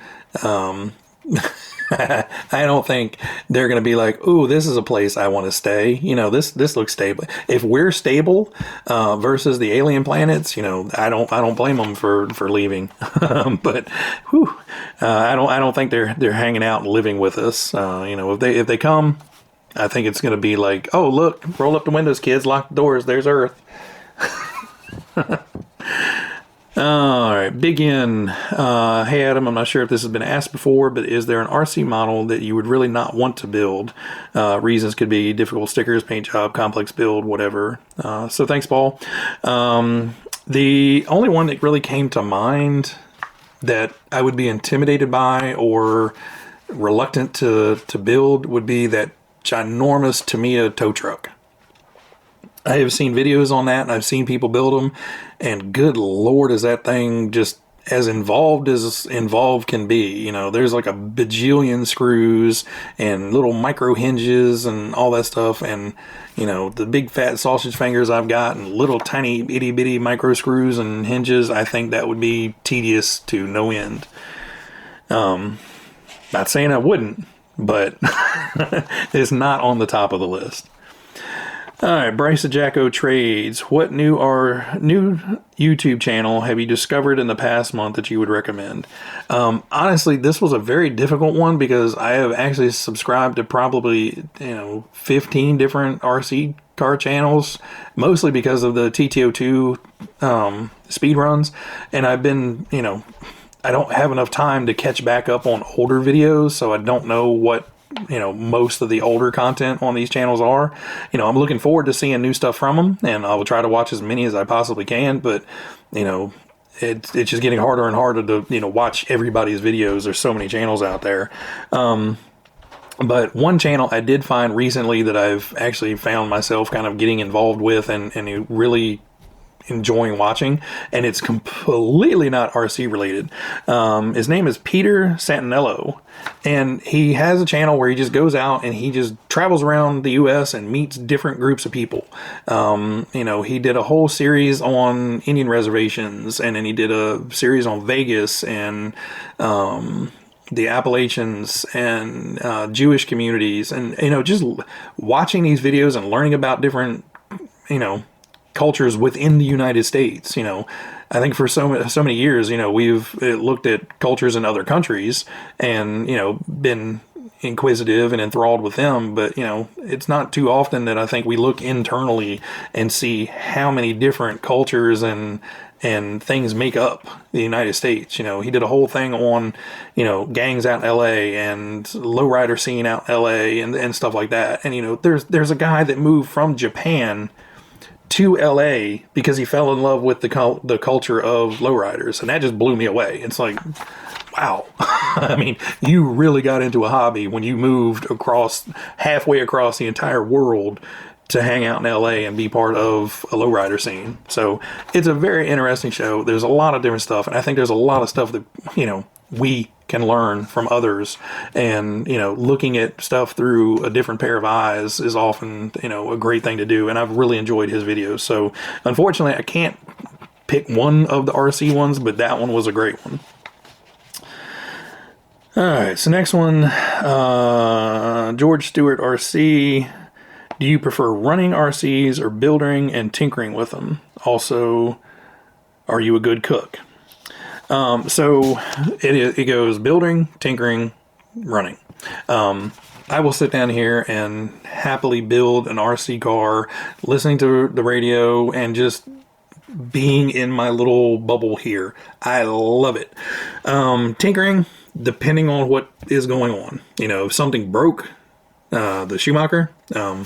I don't think they're going to be like, "Ooh, this is a place I want to stay." You know, this looks stable. If we're stable versus the alien planets, you know, I don't blame them for leaving. But whew, I don't think they're hanging out and living with us. You know, if they come, I think it's going to be like, "Oh, look, roll up the windows, kids, lock the doors. There's Earth." All right, Big N. Hey, Adam, I'm not sure if this has been asked before, but is there an RC model that you would really not want to build? Reasons could be difficult stickers, paint job, complex build, whatever. So thanks, Paul. The only one that really came to mind that I would be intimidated by or reluctant to build would be that ginormous Tamiya tow truck. I have seen videos on that, and I've seen people build them, and good Lord, is that thing just as involved can be. You know, there's like a bajillion screws and little micro hinges and all that stuff, and, you know, the big fat sausage fingers I've got and little tiny itty bitty micro screws and hinges, I think that would be tedious to no end. Not saying I wouldn't, but it's not on the top of the list. All right, Bryce the Jacko Trades. What new YouTube channel have you discovered in the past month that you would recommend? Honestly, this was a very difficult one because I have actually subscribed to probably 15 different RC car channels, mostly because of the TTO2 speed runs, and I've been I don't have enough time to catch back up on older videos, so I don't know what most of the older content on these channels are. I'm looking forward to seeing new stuff from them, and I will try to watch as many as I possibly can, but it's just getting harder and harder to watch everybody's videos. There's so many channels out there. But one channel I did find recently that I've actually found myself kind of getting involved with and really enjoying watching, and it's completely not RC related. His name is Peter Santinello, and he has a channel where he just goes out and he just travels around the US and meets different groups of people. He did a whole series on Indian reservations, and then he did a series on Vegas and the Appalachians and Jewish communities, and just watching these videos and learning about different cultures within the United States. I think for so many years, we've looked at cultures in other countries and been inquisitive and enthralled with them, but it's not too often that I think we look internally and see how many different cultures and things make up the United States. He did a whole thing on gangs out in LA and lowrider scene out in LA and stuff like that. And there's a guy that moved from Japan to LA because he fell in love with the culture of lowriders, and that just blew me away. It's like, wow. I mean, you really got into a hobby when you moved halfway across the entire world to hang out in LA and be part of a lowrider scene. So it's a very interesting show. There's a lot of different stuff, and I think there's a lot of stuff that we can learn from others, and looking at stuff through a different pair of eyes is often a great thing to do, and I've really enjoyed his videos. So unfortunately I can't pick one of the RC ones, but that one was a great one. All right, so next one, George Stewart RC. Do you prefer running RCs or building and tinkering with them? Also, are you a good cook? So it goes building, tinkering, running. I will sit down here and happily build an RC car, listening to the radio and just being in my little bubble here. I love it. Tinkering, depending on what is going on. If something broke, the Schumacher, I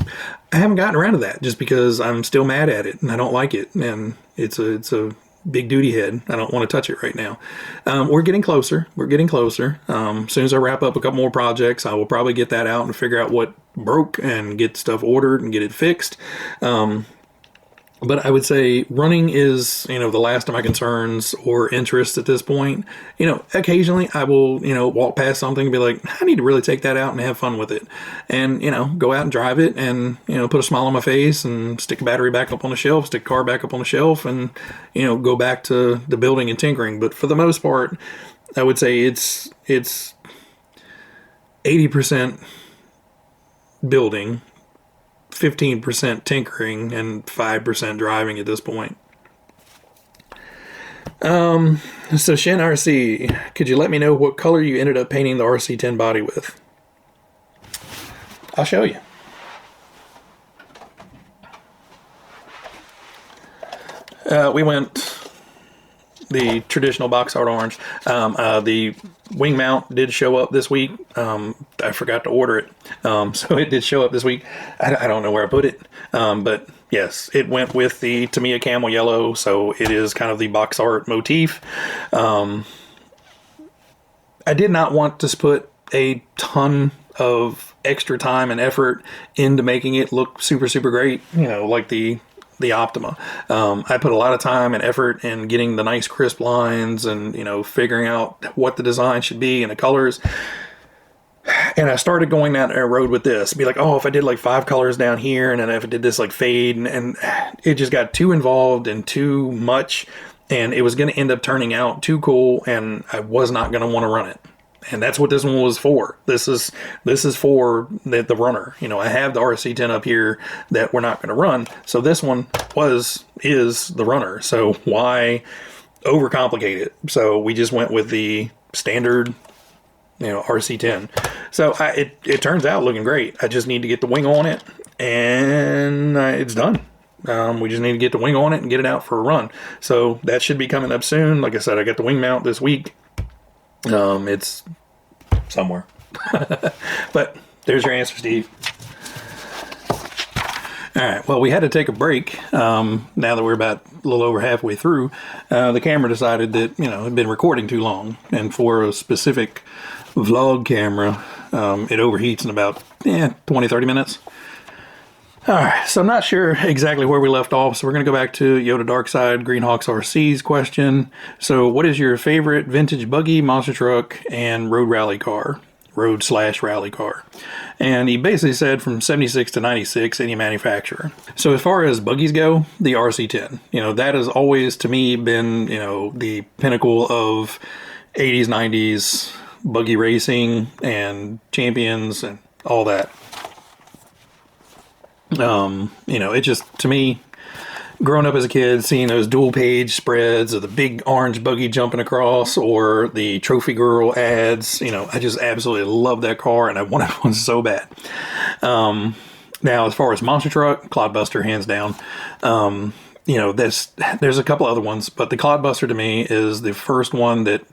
haven't gotten around to that just because I'm still mad at it and I don't like it, and it's a big duty head. I don't want to touch it right now. We're getting closer. As soon as I wrap up a couple more projects, I will probably get that out and figure out what broke and get stuff ordered and get it fixed. But I would say running is, the last of my concerns or interests at this point. Occasionally I will, walk past something and be like, I need to really take that out and have fun with it. And, go out and drive it and, put a smile on my face and stick the battery back up on the shelf, stick the car back up on the shelf, and, go back to the building and tinkering. But for the most part, I would say it's 80% building, 15% tinkering, and 5% driving at this point. So Shin RC, could you let me know what color you ended up painting the RC10 body with? I'll show you. We went the traditional box art orange. The wing mount did show up this week. I forgot to order it, so it did show up this week. I don't know where I put it, but yes, it went with the Tamiya camel yellow, so it is kind of the box art motif. I did not want to put a ton of extra time and effort into making it look super great, like the Optima. I put a lot of time and effort in getting the nice crisp lines and figuring out what the design should be and the colors. And I started going down a road with this, be like, oh, if I did like 5 colors down here, and then if I did this like fade, and it just got too involved and too much, and it was going to end up turning out too cool, and I was not going to want to run it. And that's what this one was for. This is for the runner. You know, I have the RC10 up here that we're not going to run. So this one is the runner. So why overcomplicate it? So we just went with the standard, RC10. So it turns out looking great. I just need to get the wing on it, and it's done. We just need to get the wing on it and get it out for a run. So that should be coming up soon. Like I said, I got the wing mount this week. It's somewhere. But there's your answer, Steve. All right. Well, we had to take a break. Now that we're about a little over halfway through, the camera decided that, it had been recording too long. And for a specific vlog camera, it overheats in about 20-30 minutes. All right, so I'm not sure exactly where we left off, so we're going to go back to Yoda Darkside Greenhawks RC's question. So what is your favorite vintage buggy, monster truck, and road rally car? Road/rally car. And he basically said from 76 to 96, any manufacturer. So as far as buggies go, the RC10. That has always, to me, been, the pinnacle of 80s, 90s buggy racing and champions and all that. It just, to me, growing up as a kid, seeing those dual page spreads of the big orange buggy jumping across or the Trophy Girl ads, I just absolutely love that car and I wanted one so bad. Now, as far as monster truck, Clodbuster, hands down. There's a couple other ones, but the Clodbuster to me is the first one that,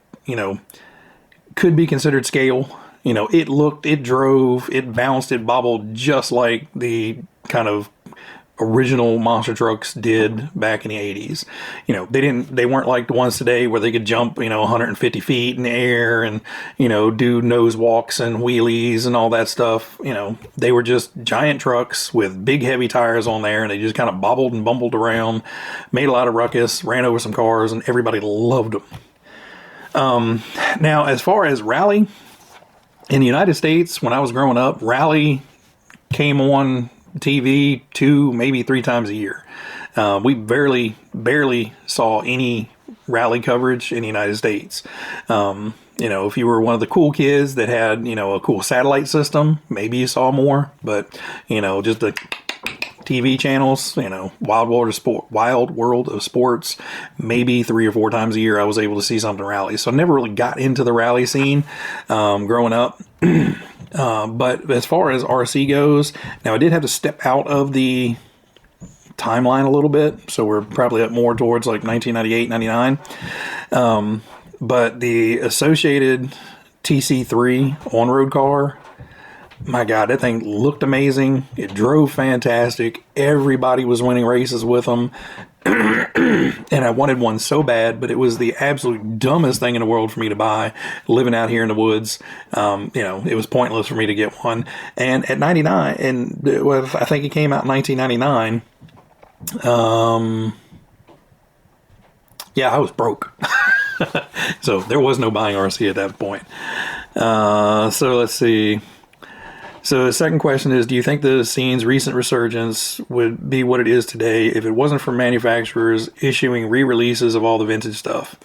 could be considered scale. It looked, it drove, it bounced, it bobbled just like the kind of original monster trucks did back in the 80s. They weren't like the ones today where they could jump, 150 feet in the air and, do nose walks and wheelies and all that stuff. They were just giant trucks with big heavy tires on there, and they just kind of bobbled and bumbled around, made a lot of ruckus, ran over some cars, and everybody loved them. Now, as far as rally, in the United States, when I was growing up, rally came on TV 2, maybe 3 times a year. We barely saw any rally coverage in the United States. If you were one of the cool kids that had, a cool satellite system, maybe you saw more. But, just the TV channels, Wild World of Sports, maybe 3 or 4 times a year I was able to see something rally. So I never really got into the rally scene growing up. But as far as RC goes, now I did have to step out of the timeline a little bit. So we're probably up more towards like 1998, 99. But the Associated TC3 on-road car, my God, that thing looked amazing. It drove fantastic. Everybody was winning races with them. And I wanted one so bad, but it was the absolute dumbest thing in the world for me to buy, living out here in the woods. It was pointless for me to get one. And at 99, and I think it came out in 1999. I was broke. So there was no buying RC at that point. So let's see. So the second question is, do you think the scene's recent resurgence would be what it is today if it wasn't for manufacturers issuing re-releases of all the vintage stuff?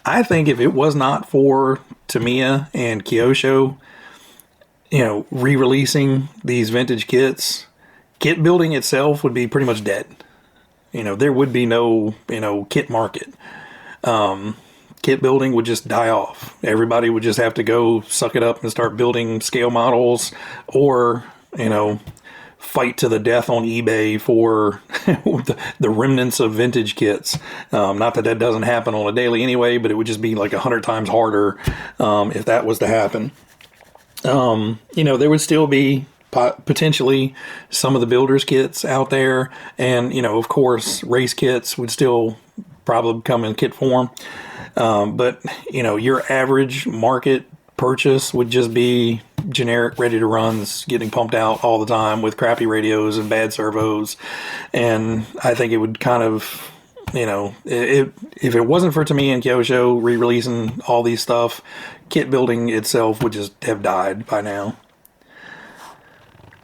I think if it was not for Tamiya and Kyosho, re-releasing these vintage kits, kit building itself would be pretty much dead. There would be no, kit market. Kit building would just die off. Everybody would just have to go suck it up and start building scale models or, fight to the death on eBay for the remnants of vintage kits. Not that doesn't happen on a daily anyway, but it would just be like 100 times harder if that was to happen. There would still be potentially some of the builders kits out there. And, of course, race kits would still probably come in kit form. But your average market purchase would just be generic ready to runs getting pumped out all the time with crappy radios and bad servos. And I think it would kind of, if it wasn't for Tamiya and Kyosho re-releasing all these stuff, kit building itself would just have died by now.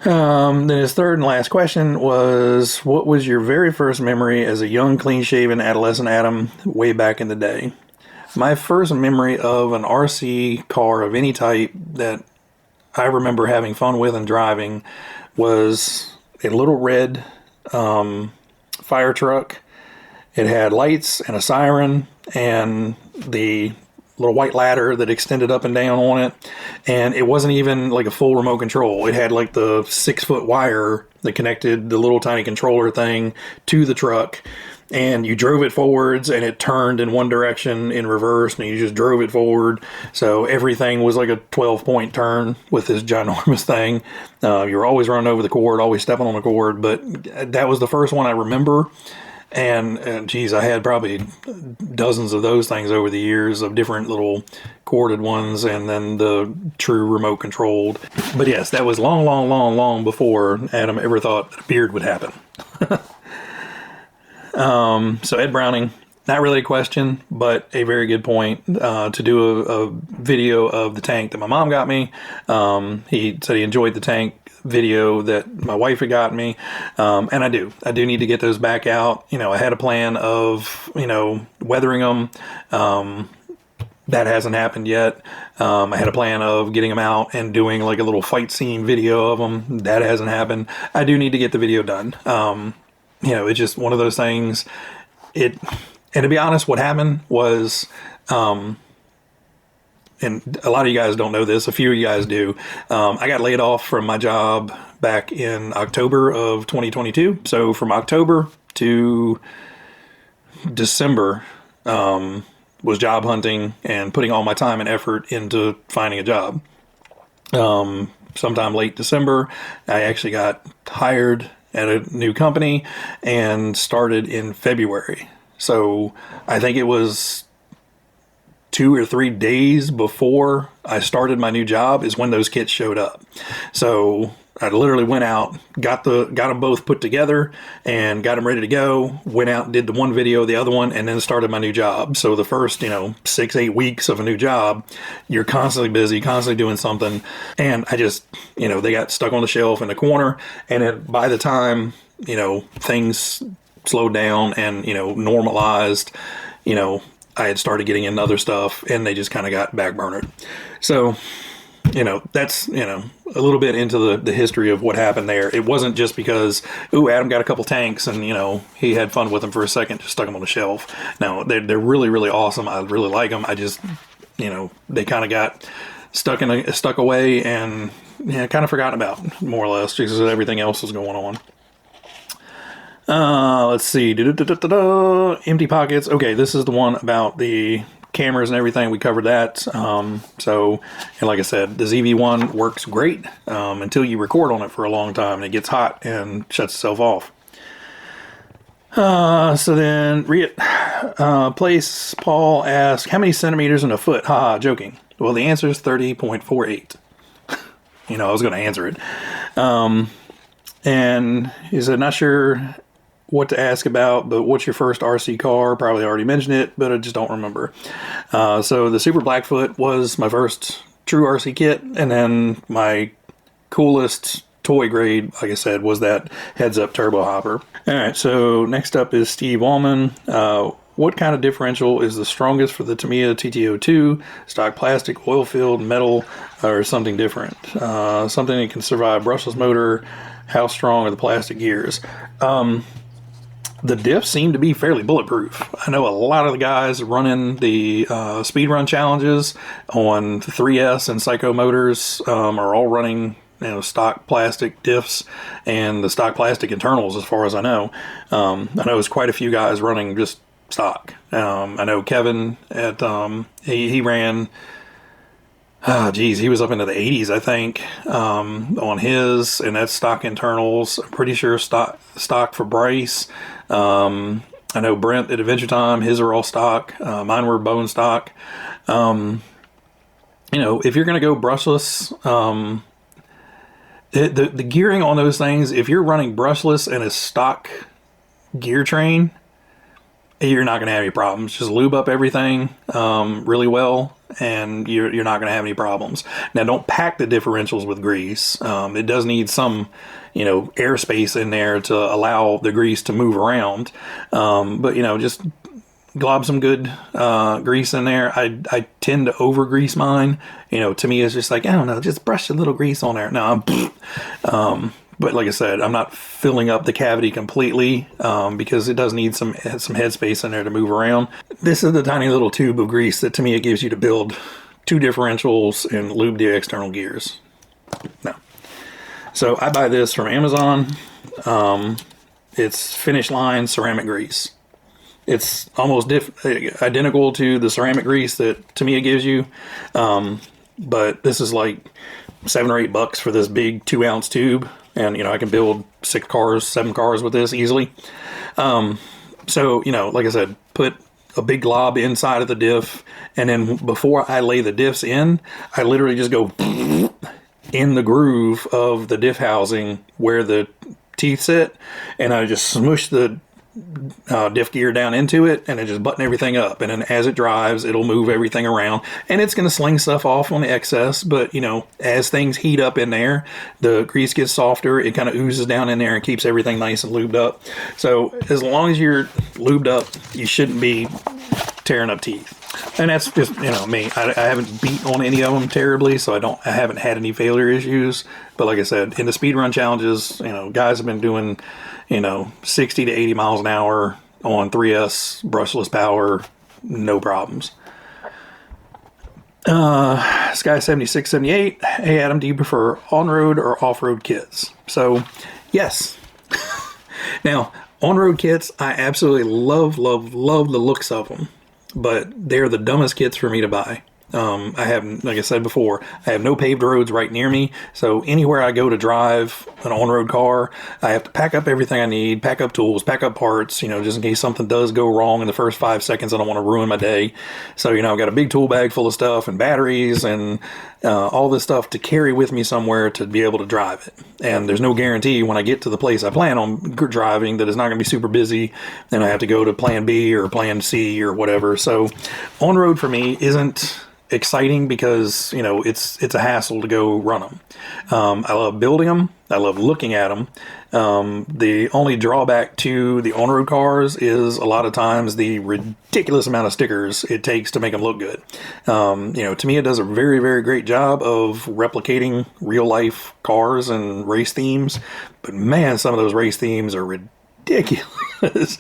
Then his third and last question was, what was your very first memory as a young, clean-shaven adolescent Addam way back in the day? My first memory of an RC car of any type that I remember having fun with and driving was a little red fire truck. It had lights and a siren and the little white ladder that extended up and down on it. And it wasn't even like a full remote control. It had like the 6-foot wire that connected the little tiny controller thing to the truck. And you drove it forwards and it turned in one direction in reverse and you just drove it forward. So everything was like a 12-point turn with this ginormous thing. You were always running over the cord, always stepping on the cord. But that was the first one I remember. And geez, I had probably dozens of those things over the years of different little corded ones and then the true remote controlled. But yes, that was long, long, long, long before Addam ever thought that a beard would happen. So Ed Browning, not really a question, but a very good point to do a video of the tank that my mom got me. He said he enjoyed the tank video that my wife had got me, and I do need to get those back out. You know, I had a plan of, you know, weathering them. That hasn't happened yet. I had a plan of getting them out and doing like a little fight scene video of them. That hasn't happened. I do need to get the video done. You know, it's just one of those things. And to be honest, what happened was, and a lot of you guys don't know this, a few of you guys do. I got laid off from my job back in October of 2022. So from October to December, was job hunting and putting all my time and effort into finding a job. Sometime late December, I actually got hired at a new company and started in February. So I think it was 2 or 3 days before I started my new job is when those kits showed up. So I literally went out, got them both put together and got them ready to go, went out and did the one video, the other one, and then started my new job. So the first, 6-8 weeks of a new job, you're constantly busy, constantly doing something. And I just, they got stuck on the shelf in the corner. And by the time, things slowed down and, normalized, I had started getting into other stuff and they just kind of got backburnered. So, that's, a little bit into the history of what happened there. It wasn't just because, Addam got a couple tanks and, he had fun with them for a second, just stuck them on the shelf. No, they're really, really awesome. I really like them. I just, they kind of got stuck away and kind of forgotten about, more or less, because everything else was going on. Let's see. Empty pockets. Okay, this is the one about the cameras and everything. We covered that. And like I said, the ZV-1 works great until you record on it for a long time and it gets hot and shuts itself off. So then, Place Paul asked, how many centimeters in a foot? Haha, joking. Well, the answer is 30.48. I was going to answer it. And he said, not sure what to ask about, but what's your first RC car? Probably already mentioned it, but I just don't remember. So the Super Blackfoot was my first true RC kit, and then my coolest toy grade, like I said, was that heads-up turbo hopper. All right, so next up is Steve Allman. What kind of differential is the strongest for the Tamiya TT02? Stock plastic, oil-filled, metal, or something different? Something that can survive brushless motor. How strong are the plastic gears? The diffs seem to be fairly bulletproof. I know a lot of the guys running the speedrun challenges on 3S and Psycho motors are all running stock plastic diffs and the stock plastic internals, as far as I know. I know there's quite a few guys running just stock. I know Kevin at he ran. He was up into the 80s, I think, on his, and that's stock internals. I'm pretty sure stock for Bryce. I know Brent at Adventure Time, his are all stock. Mine were bone stock. If you're going to go brushless, the gearing on those things, if you're running brushless and a stock gear train, you're not going to have any problems. Just lube up everything really well, and you're not going to have any problems. Now, don't pack the differentials with grease. It does need some, airspace in there to allow the grease to move around. But just glob some good grease in there. I tend to over grease mine. You know, to me it's just like, I don't know, just brush a little grease on there. No, but like I said, I'm not filling up the cavity completely because it does need some headspace in there to move around. This is the tiny little tube of grease that to me it gives you to build 2 differentials and lube the external gears. No. So I buy this from Amazon. It's finish line ceramic grease. It's almost identical to the ceramic grease that to me it gives you. But this is like $7 or $8 for this big 2-ounce tube. And, you know, I can build 6 cars, 7 cars with this easily. So, you know, like I said, put a big glob inside of the diff. And then before I lay the diffs in, I literally just go in the groove of the diff housing where the teeth sit. And I just smush the diff gear down into it, and I just button everything up, and then as it drives it'll move everything around, and it's going to sling stuff off on the excess. But you know, as things heat up in there, the grease gets softer, it kind of oozes down in there and keeps everything nice and lubed up. So as long as you're lubed up, you shouldn't be tearing up teeth. And that's just, you know, me. I haven't beat on any of them terribly, so I haven't had any failure issues. But like I said, in the speedrun challenges, you know, guys have been doing, you know, 60 to 80 miles an hour on 3S brushless power, no problems. Sky7678, hey Adam, do you prefer on-road or off-road kits? So, yes. Now, on-road kits, I absolutely love the looks of them. But they're the dumbest kits for me to buy. I have, like I said before, I have no paved roads right near me. So anywhere I go to drive an on-road car, I have to pack up everything I need, pack up tools, pack up parts, you know, just in case something does go wrong in the first 5 seconds. I don't want to ruin my day. So, you know, I've got a big tool bag full of stuff and batteries and all this stuff to carry with me somewhere to be able to drive it. And there's no guarantee when I get to the place I plan on driving that it's not going to be super busy and I have to go to plan B or plan C or whatever. So on-road for me isn't exciting because, you know, it's a hassle to go run them. I love building them. I love looking at them. The only drawback to the on-road cars is a lot of times the ridiculous amount of stickers it takes to make them look good. You know, to me, it does a very, very great job of replicating real life cars and race themes. But man, some of those race themes are ridiculous.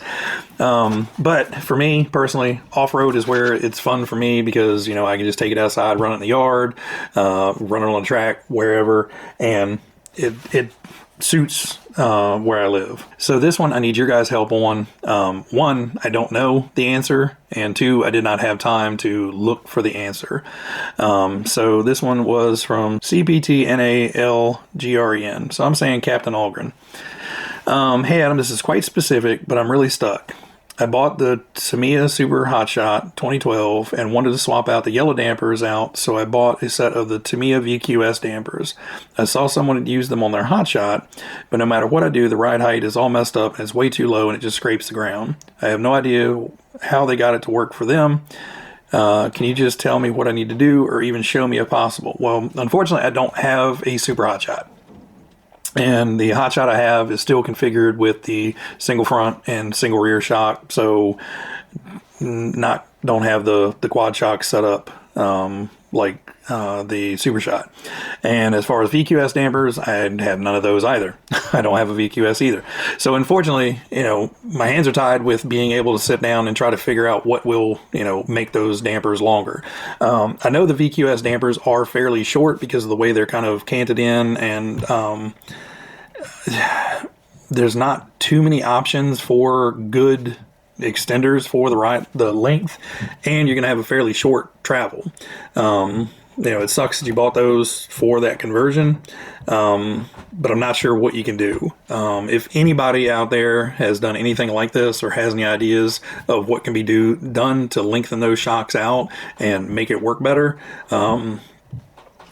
But for me personally, off-road is where it's fun for me because, you know, I can just take it outside, run it in the yard, run it on the track, wherever, and it suits where I live. So this one I need your guys' help on. 1, I don't know the answer, and 2, I did not have time to look for the answer. So this one was from CPTNALGREN. So I'm saying Captain Algren. Hey Adam, this is quite specific, but I'm really stuck. I bought the Tamiya Super Hotshot 2012 and wanted to swap out the yellow dampers out, so I bought a set of the Tamiya VQS dampers. I saw someone use them on their Hotshot, but no matter what I do, the ride height is all messed up and it's way too low and it just scrapes the ground. I have no idea how they got it to work for them. Can you just tell me what I need to do or even show me if possible? Well, unfortunately, I don't have a Super Hotshot. And the Hotshot I have is still configured with the single front and single rear shock, so don't have the quad shock set up like the Super Shot. And as far as VQS dampers, I have none of those either. I don't have a VQS either. So unfortunately, you know, my hands are tied with being able to sit down and try to figure out what will, you know, make those dampers longer. I know the VQS dampers are fairly short because of the way they're kind of canted in, and there's not too many options for good extenders for the length, and you're going to have a fairly short travel. You know, it sucks that you bought those for that conversion, but I'm not sure what you can do. If anybody out there has done anything like this or has any ideas of what can be done to lengthen those shocks out and make it work better, you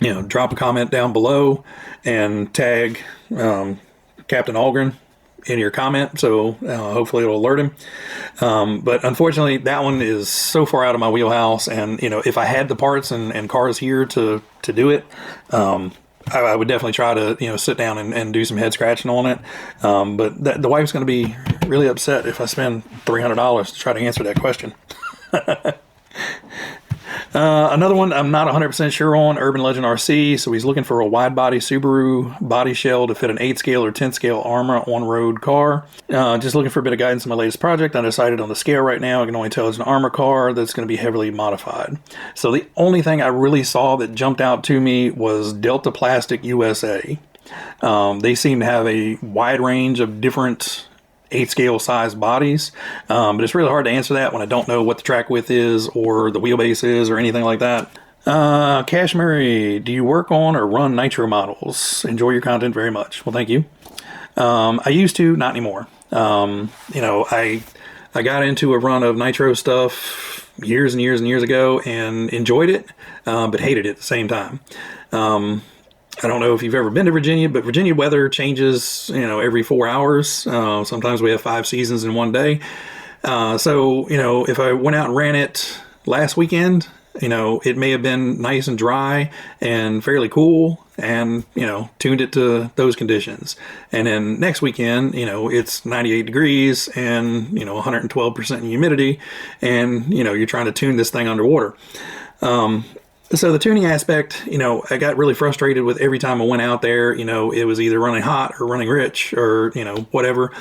know, drop a comment down below and tag Captain Algren in your comment, so hopefully it'll alert him. But unfortunately, that one is so far out of my wheelhouse, and you know, if I had the parts and cars here to do it, I would definitely try to, you know, sit down and do some head scratching on it. But the wife's going to be really upset if I spend $300 to try to answer that question. Another one I'm not 100% sure on, Urban Legend RC. So he's looking for a wide body Subaru body shell to fit an 8 scale or 10 scale Armor on-road car. Just looking for a bit of guidance on my latest project. I decided on the scale right now. I can only tell it's an Armor car that's going to be heavily modified. So the only thing I really saw that jumped out to me was Delta Plastic USA. They seem to have a wide range of different 8 scale size bodies, but it's really hard to answer that when I don't know what the track width is or the wheelbase is or anything like that. Cash Murray, do you work on or run nitro models? Enjoy your content very much. Well, thank you. I used to, not anymore. You know, I got into a run of nitro stuff years and years and years ago and enjoyed it, but hated it at the same time. I don't know if you've ever been to Virginia, but Virginia weather changes, you know, every 4 hours. Sometimes we have 5 seasons in one day. So, you know, if I went out and ran it last weekend, you know, it may have been nice and dry and fairly cool and, you know, tuned it to those conditions. And then next weekend, you know, it's 98 degrees and, you know, 112% humidity and, you know, you're trying to tune this thing underwater. So the tuning aspect, you know, I got really frustrated with every time I went out there, you know, it was either running hot or running rich or, you know, whatever.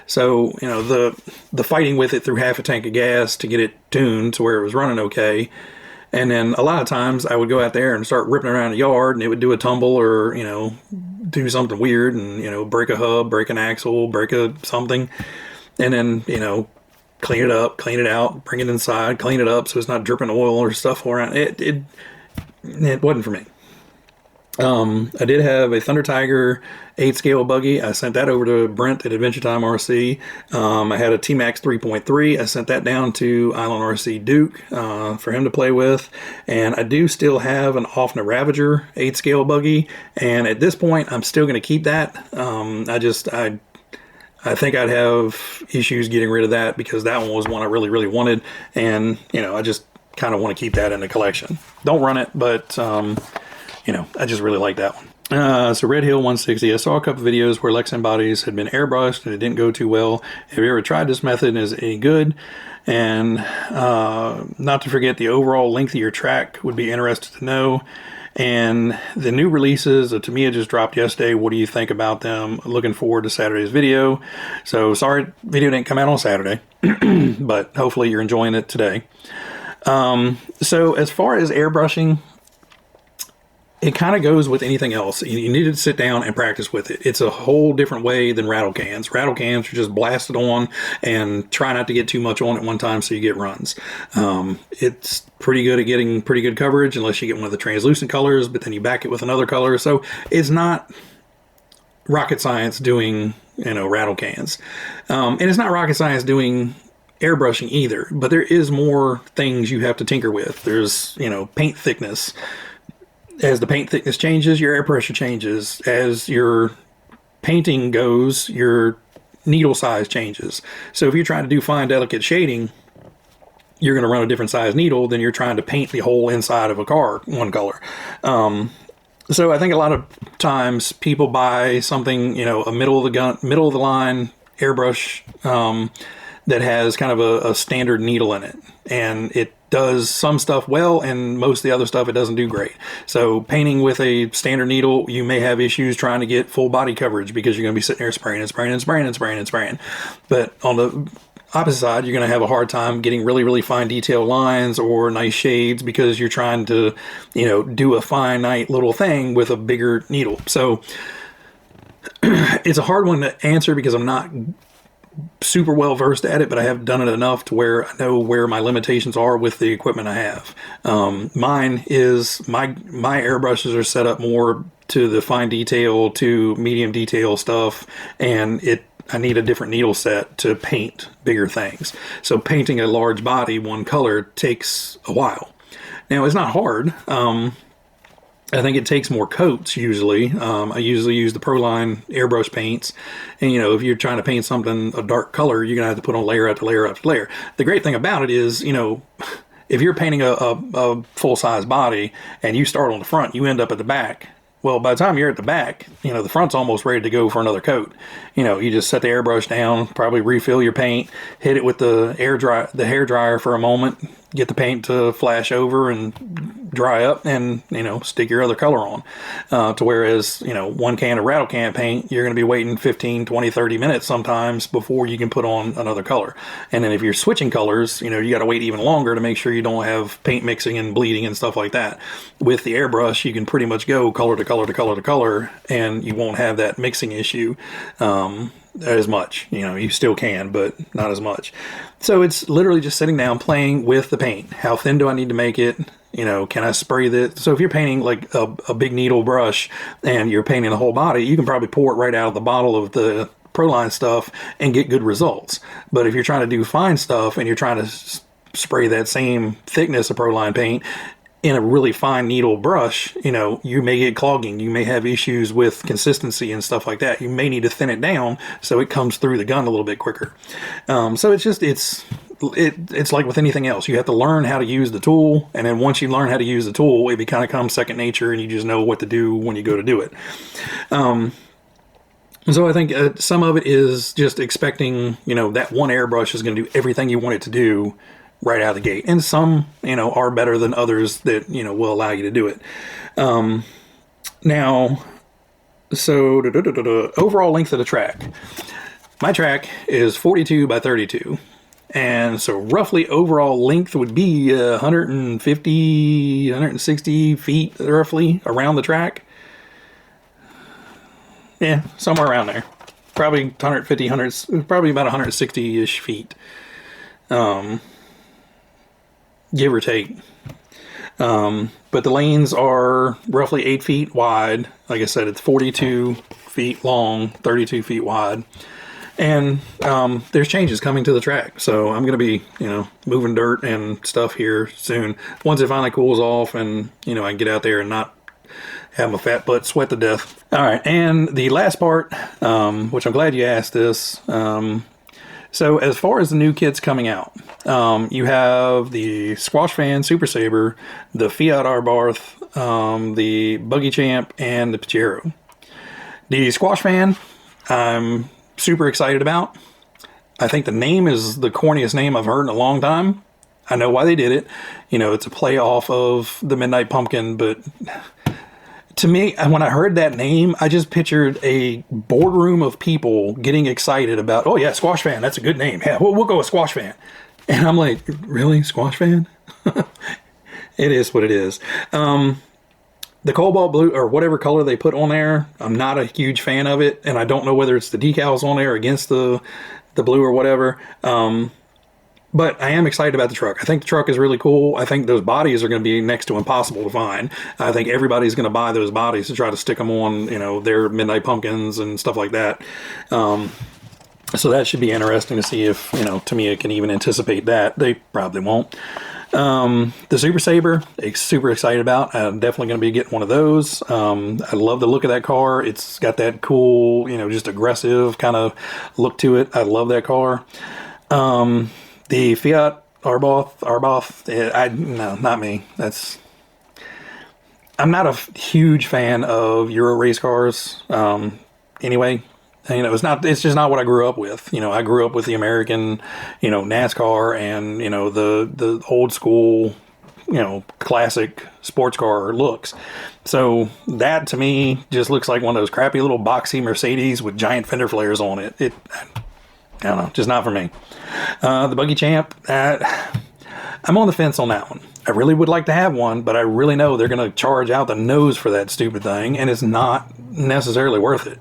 So, you know, the fighting with it through half a tank of gas to get it tuned to where it was running okay. And then a lot of times I would go out there and start ripping around the yard and it would do a tumble or, you know, do something weird and, you know, break a hub, break an axle, break a something. And then, you know, clean it up, clean it out, bring it inside, clean it up so it's not dripping oil or stuff around. It wasn't for me. I did have a Thunder Tiger 8 scale buggy. I sent that over to Brent at Adventure Time RC. I had a T-Max 3.3. I sent that down to Island RC Duke for him to play with. And I do still have an Offner Ravager 8 scale buggy. And at this point, I'm still going to keep that. I think I'd have issues getting rid of that because that one was one I really, really wanted. And, you know, I just kind of want to keep that in the collection. Don't run it, but, you know, I just really like that one. So Red Hill 160, I saw a couple videos where Lexan bodies had been airbrushed and it didn't go too well. Have you ever tried this method and is it any good? And not to forget the overall length of your track would be interested to know. And the new releases of Tamiya just dropped yesterday. What do you think about them? Looking forward to Saturday's video. So sorry, video didn't come out on Saturday, but hopefully you're enjoying it today. So as far as airbrushing, it kind of goes with anything else. You need to sit down and practice with it. It's a whole different way than rattle cans. Rattle cans are just blasted on and try not to get too much on at one time so you get runs. It's pretty good at getting pretty good coverage unless you get one of the translucent colors, but then you back it with another color. So it's not rocket science doing, you know, rattle cans. And it's not rocket science doing airbrushing either, but there is more things you have to tinker with. There's, you know, paint thickness. As the paint thickness changes, your air pressure changes. As your painting goes, your needle size changes. So if you're trying to do fine, delicate shading, you're going to run a different size needle than you're trying to paint the whole inside of a car one color. So I think a lot of times people buy something, you know, a middle of the line airbrush that has kind of a standard needle in it, and it does some stuff well, and most of the other stuff it doesn't do great. So painting with a standard needle, you may have issues trying to get full body coverage because you're going to be sitting there spraying and spraying and spraying and spraying and spraying. But on the opposite side, you're going to have a hard time getting really, really fine detail lines or nice shades because you're trying to, you know, do a finite little thing with a bigger needle. So it's a hard one to answer because I'm not super well versed at it, but I have done it enough to where I know where my limitations are with the equipment I have. Mine is my airbrushes are set up more to the fine detail to medium detail stuff, and I need a different needle set to paint bigger things. So painting a large body one color takes a while. Now it's not hard. I think it takes more coats usually. I usually use the Proline airbrush paints. And, you know, if you're trying to paint something a dark color, you're going to have to put on layer after layer after layer. The great thing about it is, you know, if you're painting a full-size body and you start on the front, you end up at the back, Well, by the time you're at the back, you know, the front's almost ready to go for another coat. You know, you just set the airbrush down, probably refill your paint, hit it with the hair dryer for a moment, get the paint to flash over and dry up, and, you know, stick your other color on. To whereas, you know, one can of rattle can paint, you're going to be waiting 15, 20, 30 minutes sometimes before you can put on another color. And then if you're switching colors, you know, you got to wait even longer to make sure you don't have paint mixing and bleeding and stuff like that. With the airbrush, you can pretty much go color to color to color to color, and you won't have that mixing issue as much. You know, you still can, but not as much. So it's literally just sitting down, playing with the paint. How thin do I need to make it? You know, can I spray this? So if you're painting like a big needle brush and you're painting the whole body, you can probably pour it right out of the bottle of the Proline stuff and get good results. But if you're trying to do fine stuff and you're trying to spray that same thickness of Proline paint in a really fine needle brush, you know, you may get clogging. You may have issues with consistency and stuff like that. You may need to thin it down so it comes through the gun a little bit quicker. So it's just, it's like with anything else. You have to learn how to use the tool, and then once you learn how to use the tool, it kind of comes second nature, and you just know what to do when you go to do it. So I think some of it is just expecting, you know, that one airbrush is going to do everything you want it to do right out of the gate. And some, you know, are better than others that, you know, will allow you to do it. Now, so overall length of the track. My track is 42 by 32. And so roughly overall length would be 150, 160 feet roughly around the track. Yeah, somewhere around there. Probably 150, probably about 160-ish feet. Give or take. But the lanes are roughly 8 feet wide. Like I said, it's 42 feet long, 32 feet wide. And there's changes coming to the track. So I'm going to be, you know, moving dirt and stuff here soon. Once it finally cools off and, you know, I can get out there and not have my fat butt sweat to death. All right, and the last part, which I'm glad you asked this. So as far as the new kits coming out, you have the Squash Fan Super Saber, the Fiat Arbarth, the Buggy Champ, and the Pajero. The Squash Fan, I'm super excited about. I think the name is the corniest name I've heard in a long time. I know why they did it. You know, it's a play off of the Midnight Pumpkin, but to me, when I heard that name, I just pictured a boardroom of people getting excited about, oh yeah, Squash Fan, that's a good name. Yeah, we'll go with Squash Fan. And I'm like, really? Squash Fan? It is what it is. The cobalt blue, or whatever color they put on there, I'm not a huge fan of it, and I don't know whether it's the decals on there against the blue or whatever. But I am excited about the truck. I think the truck is really cool. I think those bodies are going to be next to impossible to find. I think everybody's going to buy those bodies to try to stick them on, you know, their Midnight Pumpkins and stuff like that. So that should be interesting to see if, you know, Tamiya can even anticipate that. They probably won't. The Super Saber, super excited about. I'm definitely going to be getting one of those. I love the look of that car. It's got that cool, you know, just aggressive kind of look to it. I love that car. The Fiat Arbarth, no, not me. I'm not a huge fan of Euro race cars. Anyway, you know, it's just not what I grew up with. You know, I grew up with the American, you know, NASCAR and, you know, the old school, you know, classic sports car looks. So that to me just looks like one of those crappy little boxy Mercedes with giant fender flares on it. I don't know, just not for me. The Buggy Champ, I'm on the fence on that one. I really would like to have one, but I really know they're going to charge out the nose for that stupid thing, and it's not necessarily worth it.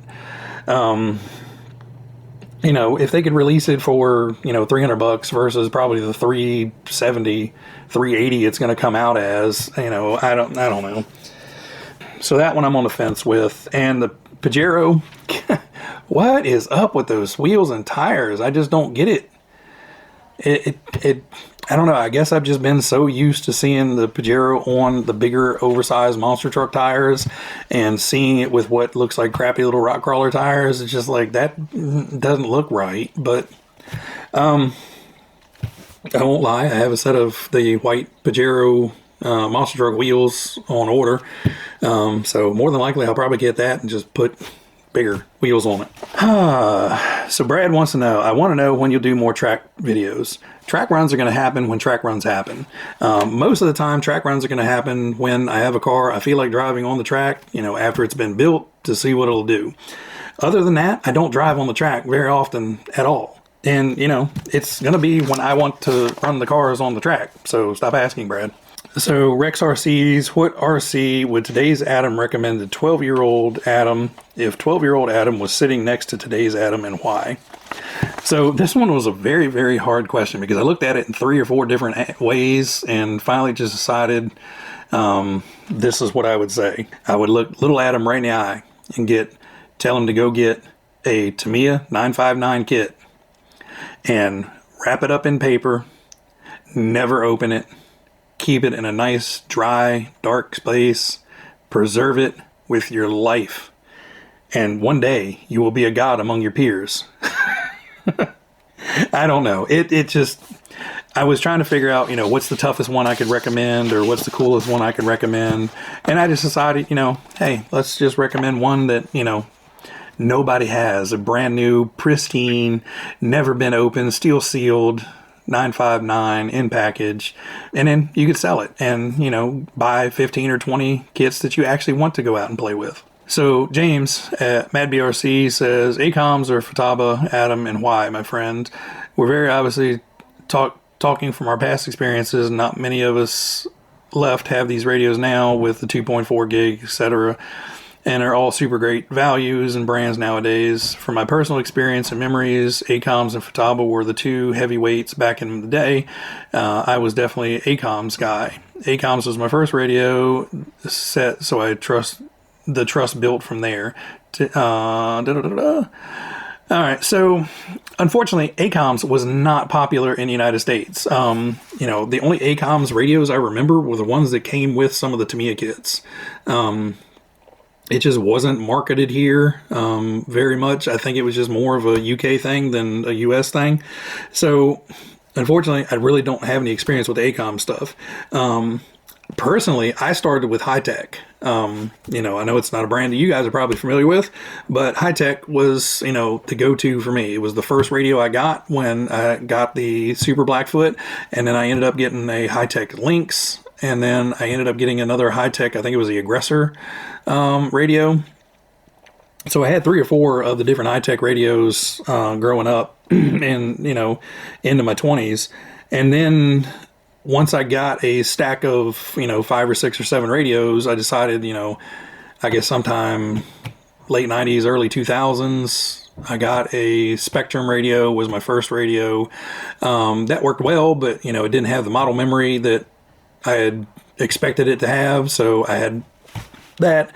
You know, if they could release it for, you know, $300 versus probably the $370, $380 it's going to come out as, you know, I don't know. So that one I'm on the fence with. And the Pajero, what is up with those wheels and tires? I just don't get it. I don't know. I guess I've just been so used to seeing the Pajero on the bigger, oversized monster truck tires and seeing it with what looks like crappy little rock crawler tires. It's just like, that doesn't look right. But I won't lie. I have a set of the white Pajero monster truck wheels on order. So more than likely I'll probably get that and just put bigger wheels on it. So Brad wants to know, I want to know when you'll do more track videos. Track runs are going to happen when track runs happen. Most of the time, track runs are going to happen when I have a car I feel like driving on the track, after it's been built, to see what it'll do. Other than that, I don't drive on the track very often at all. And, it's going to be when I want to run the cars on the track. So stop asking, Brad. So Rex RCs, what RC would today's Addam recommend to 12-year-old Addam if 12-year-old Addam was sitting next to today's Addam, and why? So this one was a very, very hard question because I looked at it in 3 or 4 different ways and finally just decided this is what I would say. I would look little Addam right in the eye and tell him to go get a Tamiya 959 kit and wrap it up in paper, never open it, keep it in a nice, dry, dark space, preserve it with your life, and one day you will be a god among your peers. I don't know. I was trying to figure out, what's the toughest one I could recommend or what's the coolest one I could recommend. And I just decided, hey, let's just recommend one that, nobody has. A brand new, pristine, never been opened, steel sealed, 959 in package, and then you could sell it and buy 15 or 20 kits that you actually want to go out and play with. So James at MadBRC says, ACOMs or Futaba, Addam, and why, my friend? We're very obviously talking from our past experiences. Not many of us left have these radios now with the 2.4 gig, etc., and are all super great values and brands nowadays. From my personal experience and memories, ACOMs and Futaba were the 2 heavyweights back in the day. I was definitely an ACOMs guy. ACOMs was my first radio set, so I trust built from there. All right, so unfortunately, ACOMs was not popular in the United States. The only ACOMs radios I remember were the ones that came with some of the Tamiya kits. It just wasn't marketed here very much. I think it was just more of a UK thing than a US thing. So, unfortunately, I really don't have any experience with ACOM stuff. Personally, I started with Hi-Tech. I know it's not a brand that you guys are probably familiar with, but Hi-Tech was, the go-to for me. It was the first radio I got when I got the Super Blackfoot, and then I ended up getting a Hi-Tech Lynx, and then I ended up getting another Hi-Tech, I think it was the Aggressor radio. So I had 3 or 4 of the different Hi-Tech radios growing up and, into my 20s. And then once I got a stack of, 5 or 6 or 7 radios, I decided, I guess sometime late 90s, early 2000s, I got a Spectrum radio, was my first radio. That worked well, but, it didn't have the model memory that I had expected it to have. So I had that.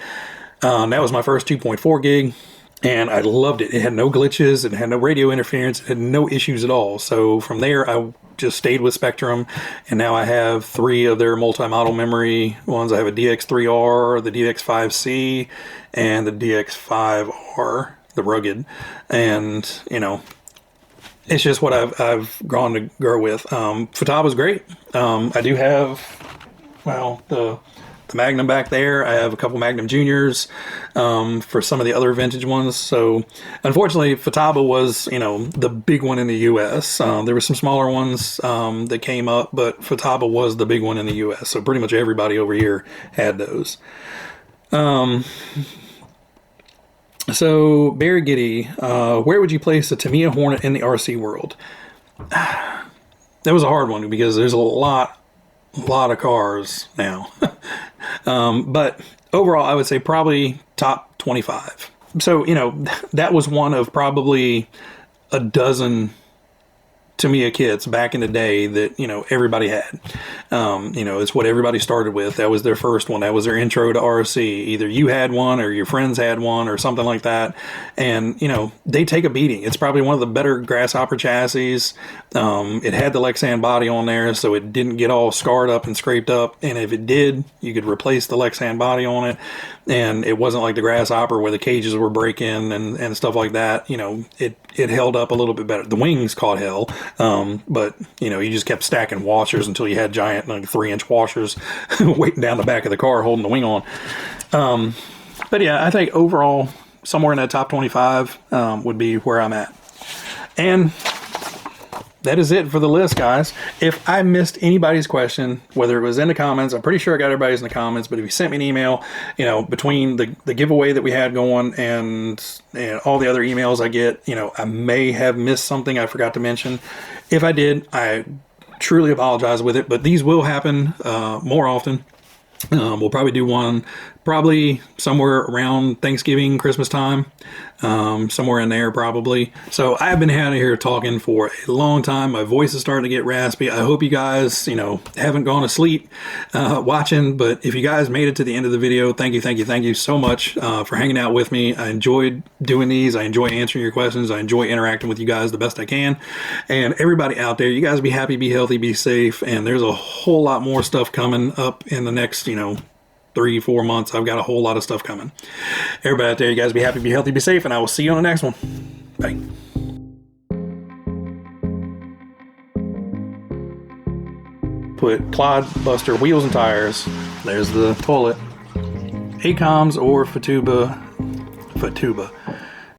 That was my first 2.4 gig. And I loved it. It had no glitches. It had no radio interference. It had no issues at all. So from there, I just stayed with Spectrum. And now I have 3 of their multi-model memory ones. I have a DX3R, the DX5C, and the DX5R, the rugged. And, it's just what I've grown to grow with. Futaba's great. I do have, the Magnum back there. I have a couple Magnum Juniors for some of the other vintage ones. So unfortunately, Futaba was, the big one in the U.S. There were some smaller ones that came up, but Futaba was the big one in the U.S. So pretty much everybody over here had those. So Barry Giddy, where would you place the Tamiya Hornet in the RC world? That was a hard one because there's a lot of cars now. But overall, I would say probably top 25. So, that was one of probably a dozen Tamiya kits back in the day that, everybody had. It's what everybody started with. That was their first one. That was their intro to RC. Either you had one or your friends had one or something like that. And, they take a beating. It's probably one of the better Grasshopper chassis. It had the Lexan body on there, so it didn't get all scarred up and scraped up. And if it did, you could replace the Lexan body on it. And it wasn't like the Grasshopper where the cages were breaking and stuff like that. It held up a little bit better. The wings caught hell, But you know, you just kept stacking washers until you had giant, like 3-inch washers waiting down the back of the car holding the wing on. But yeah, I think overall somewhere in that top 25 would be where I'm at. And that is it for the list, guys. If I missed anybody's question, whether it was in the comments, I'm pretty sure I got everybody's in the comments, but if you sent me an email, you know, between the giveaway that we had going and all the other emails I get, you know, I may have missed something I forgot to mention. If I did, I truly apologize with it, but these will happen more often. We'll probably do one probably somewhere around Thanksgiving, Christmas time, somewhere in there probably. So I've been out of here talking for a long time. My voice is starting to get raspy. I hope you guys, you know, haven't gone to sleep watching, but if you guys made it to the end of the video, thank you so much for hanging out with me. I enjoyed doing these. I enjoy answering your questions. I enjoy interacting with you guys the best I can. And everybody out there, you guys be happy, be healthy, be safe. And there's a whole lot more stuff coming up in the next, you know, 3-4 months. I've got a whole lot of stuff coming. Everybody out there, you guys be happy, be healthy, be safe, and I will see you on the next one. Bye. Put Clod Buster wheels and tires. There's the toilet. ACOMS or Fatuba.